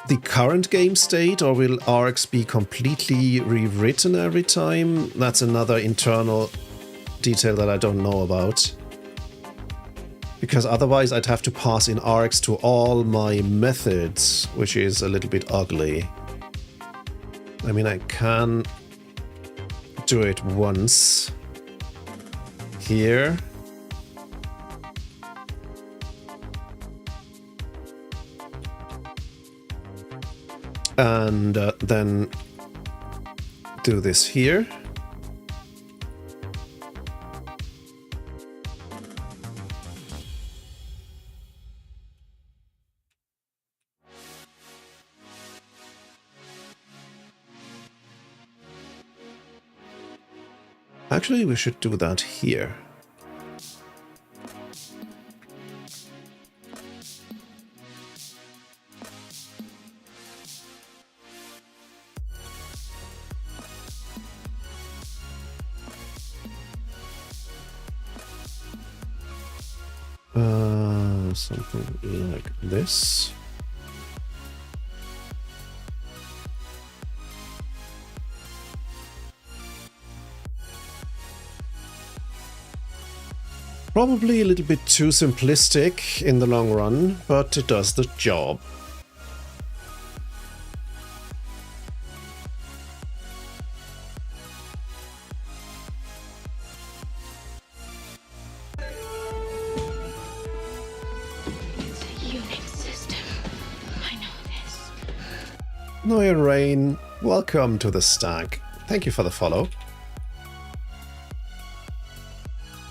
the current game state, or will args be completely rewritten every time? That's another internal detail that I don't know about. Because otherwise I'd have to pass in args to all my methods, which is a little bit ugly. I mean, I can do it once here. And then do this here. Actually, we should do that here. Something like this. Probably a little bit too simplistic in the long run, but it does the job. It's a Unix system. I know this. Noya Rain, welcome to the stack. Thank you for the follow.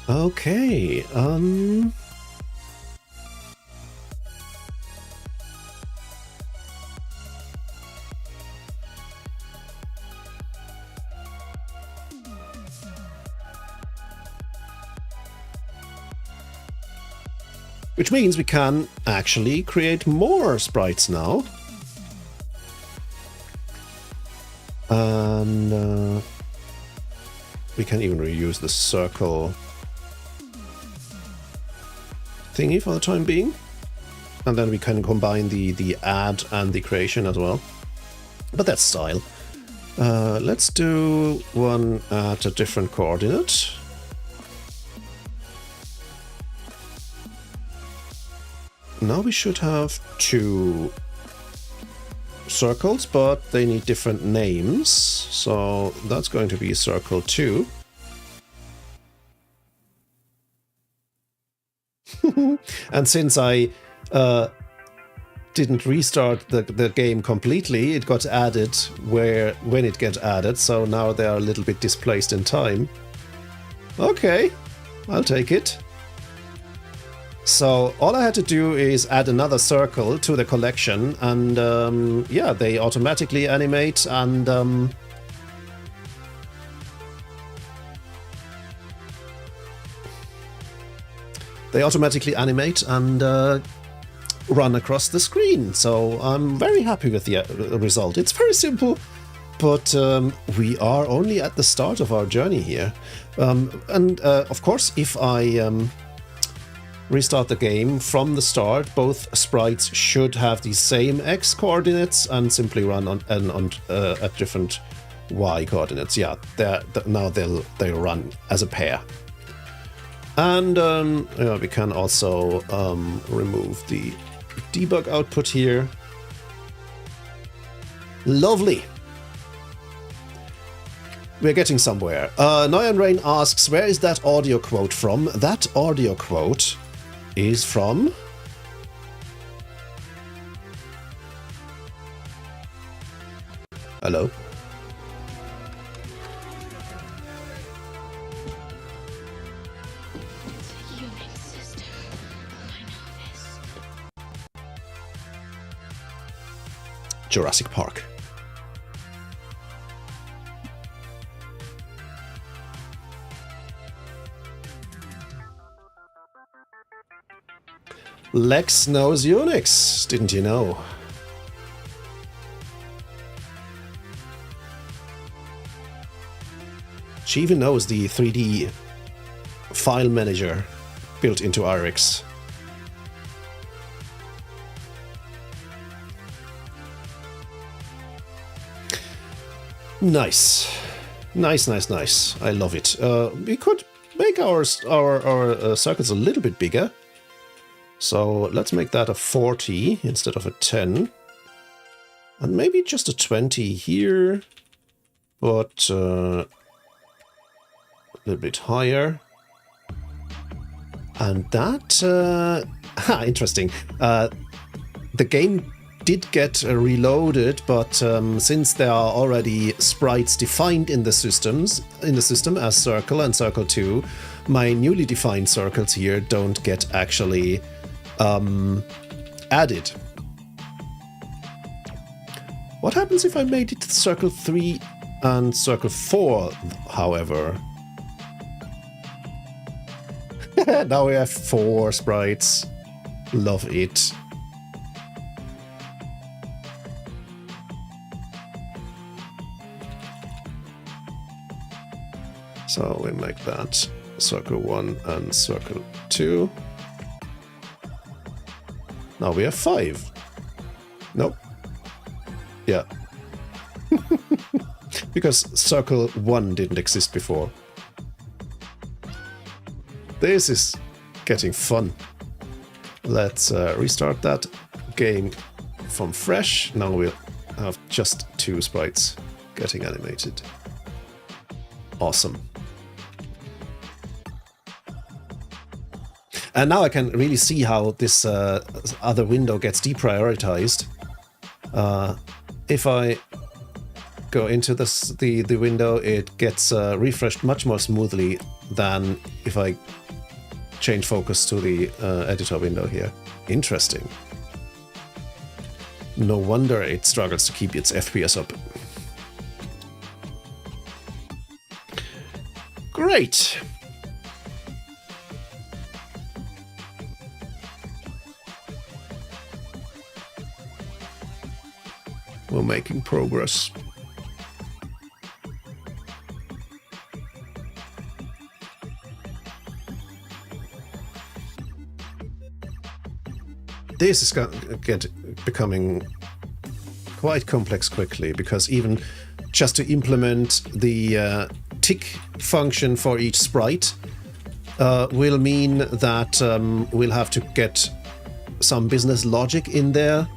Okay, which means we can actually create more sprites now. And we can even reuse the circle thingy for the time being. And then we can combine the add and the creation as well. But that's style. Let's do one at a different coordinate. Now we should have 2 circles, but they need different names. So that's going to be circle 2. And since I didn't restart the game completely, it got added when it gets added, so now they are a little bit displaced in time. Okay, I'll take it. So all I had to do is add another circle to the collection, and yeah, they automatically animate and run across the screen. So I'm very happy with the result. It's very simple, but we are only at the start of our journey here. Of course, if I restart the game from the start, both sprites should have the same X coordinates and simply run at different Y coordinates. Yeah, now they'll run as a pair. And yeah, we can also remove the debug output here. Lovely. We're getting somewhere. Noyan Rain asks, where is that audio quote from? That audio quote is from... Hello? It's a Unix system. I know this. Jurassic Park. Lex knows Unix, didn't you know? She even knows the 3D file manager built into RX. Nice. Nice. I love it. We could make our circuits a little bit bigger. So let's make that a 40 instead of a 10. And maybe just a 20 here, but a little bit higher. And that... interesting. The game did get reloaded, but since there are already sprites defined in the system as Circle and Circle 2, my newly defined circles here don't get actually added. What happens if I made it Circle 3 and Circle 4, however? Now we have 4 sprites. Love it. So we make that Circle 1 and Circle 2. Now we have 5. Nope. Yeah. Because Circle 1 didn't exist before. This is getting fun. Let's restart that game from fresh. Now we'll have just 2 sprites getting animated. Awesome. And now I can really see how this other window gets deprioritized. If I go into the window, it gets refreshed much more smoothly than if I change focus to the editor window here. Interesting. No wonder it struggles to keep its FPS up. Great! We're making progress. this is becoming quite complex quickly, because even just to implement the tick function for each sprite will mean that we'll have to get some business logic in there.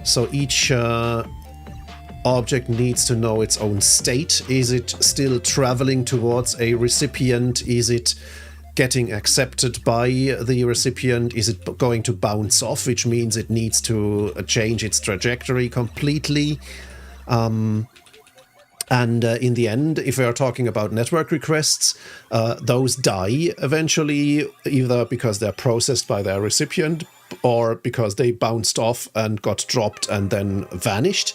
So each object needs to know its own state. Is it still traveling towards a recipient? Is it getting accepted by the recipient? Is it going to bounce off, which means it needs to change its trajectory completely? And in the end, if we are talking about network requests, those die eventually, either because they're processed by their recipient or because they bounced off and got dropped and then vanished.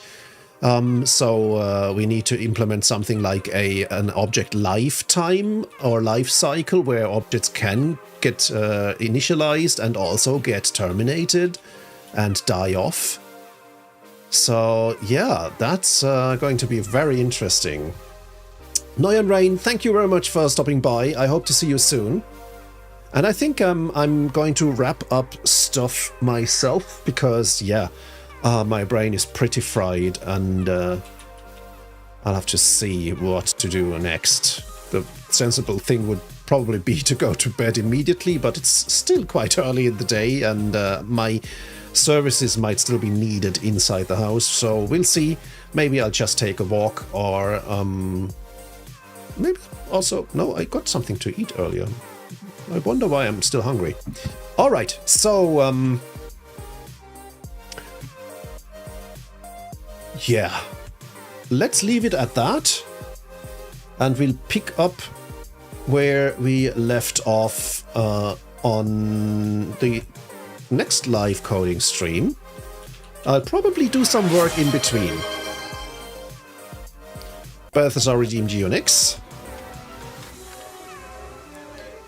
So we need to implement something like an object lifetime or life cycle, where objects can get initialized and also get terminated and die off. So yeah, that's going to be very interesting. Noyan Rain, thank you very much for stopping by. I hope to see you soon. And I think I'm going to wrap up stuff myself, because yeah, my brain is pretty fried, and I'll have to see what to do next. The sensible thing would probably be to go to bed immediately, but it's still quite early in the day, and my services might still be needed inside the house, so we'll see. Maybe I'll just take a walk, or maybe also... No, I got something to eat earlier. I wonder why I'm still hungry. All right, so yeah, let's leave it at that, and we'll pick up where we left off on the next live coding stream. I'll probably do some work in between. Balthasar redeemed Unix.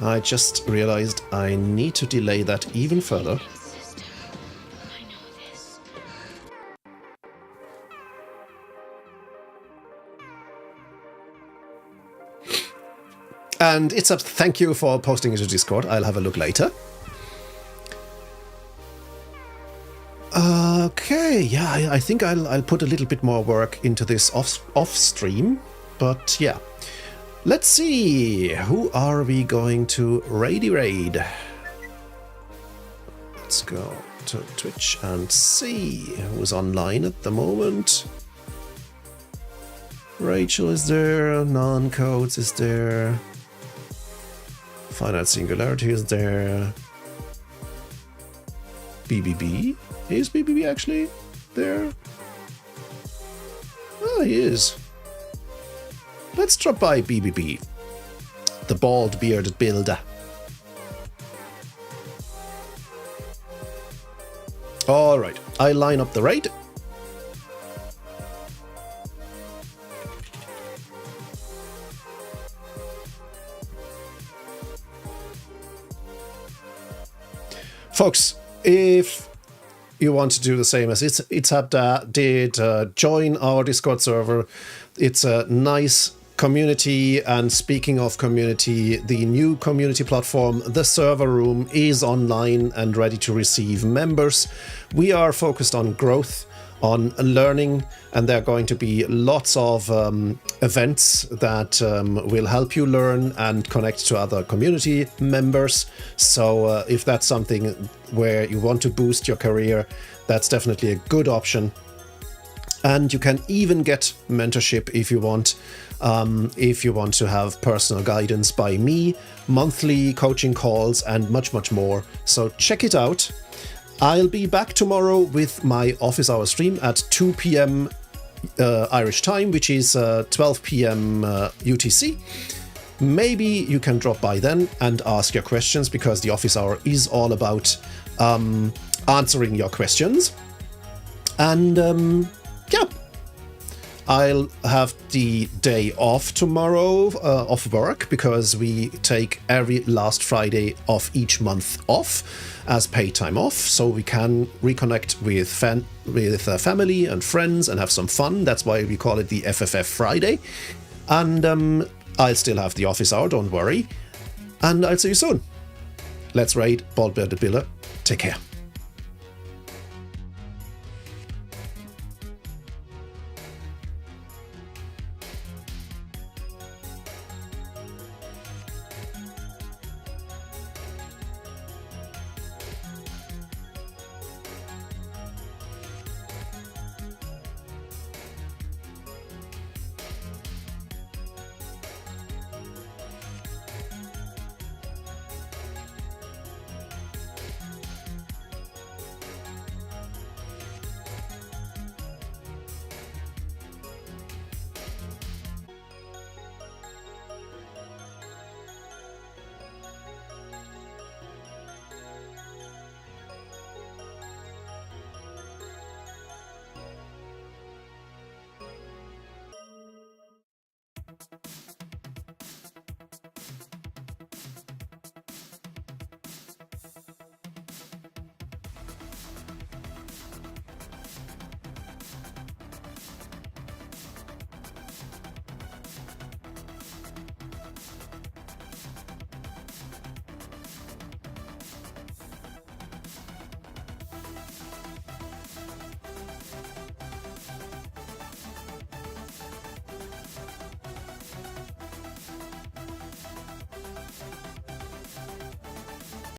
I just realized I need to delay that even further. I know this. And it's up. Thank you for posting it to Discord. I'll have a look later. Okay, yeah, I think I'll put a little bit more work into this off stream, but yeah. Let's see, who are we going to raid? Let's go to Twitch and see who's online at the moment. Rachel is there, Non-Codes is there, Finite Singularity is there, BBB? Is BBB actually there? Oh, he is. Let's drop by BBB, the bald bearded builder. All right, I line up the raid. Folks, if you want to do the same as Itzhab did, join our Discord server. It's a nice community, and speaking of community, the new community platform, the server room, is online and ready to receive members. We are focused on growth, on learning, and there are going to be lots of events that will help you learn and connect to other community members. So if that's something where you want to boost your career, that's definitely a good option. And you can even get mentorship if you want. If you want to have personal guidance by me, monthly coaching calls, and much, much more. So check it out. I'll be back tomorrow with my office hour stream at 2 p.m. Irish time, which is 12 p.m. UTC. Maybe you can drop by then and ask your questions, because the office hour is all about answering your questions. And yeah, I'll have the day off tomorrow, off work, because we take every last Friday of each month off as paid time off, so we can reconnect with family and friends and have some fun. That's why we call it the FFF Friday. And I'll still have the office hour, don't worry. And I'll see you soon. Let's raid Bald Bearded Builder. Take care.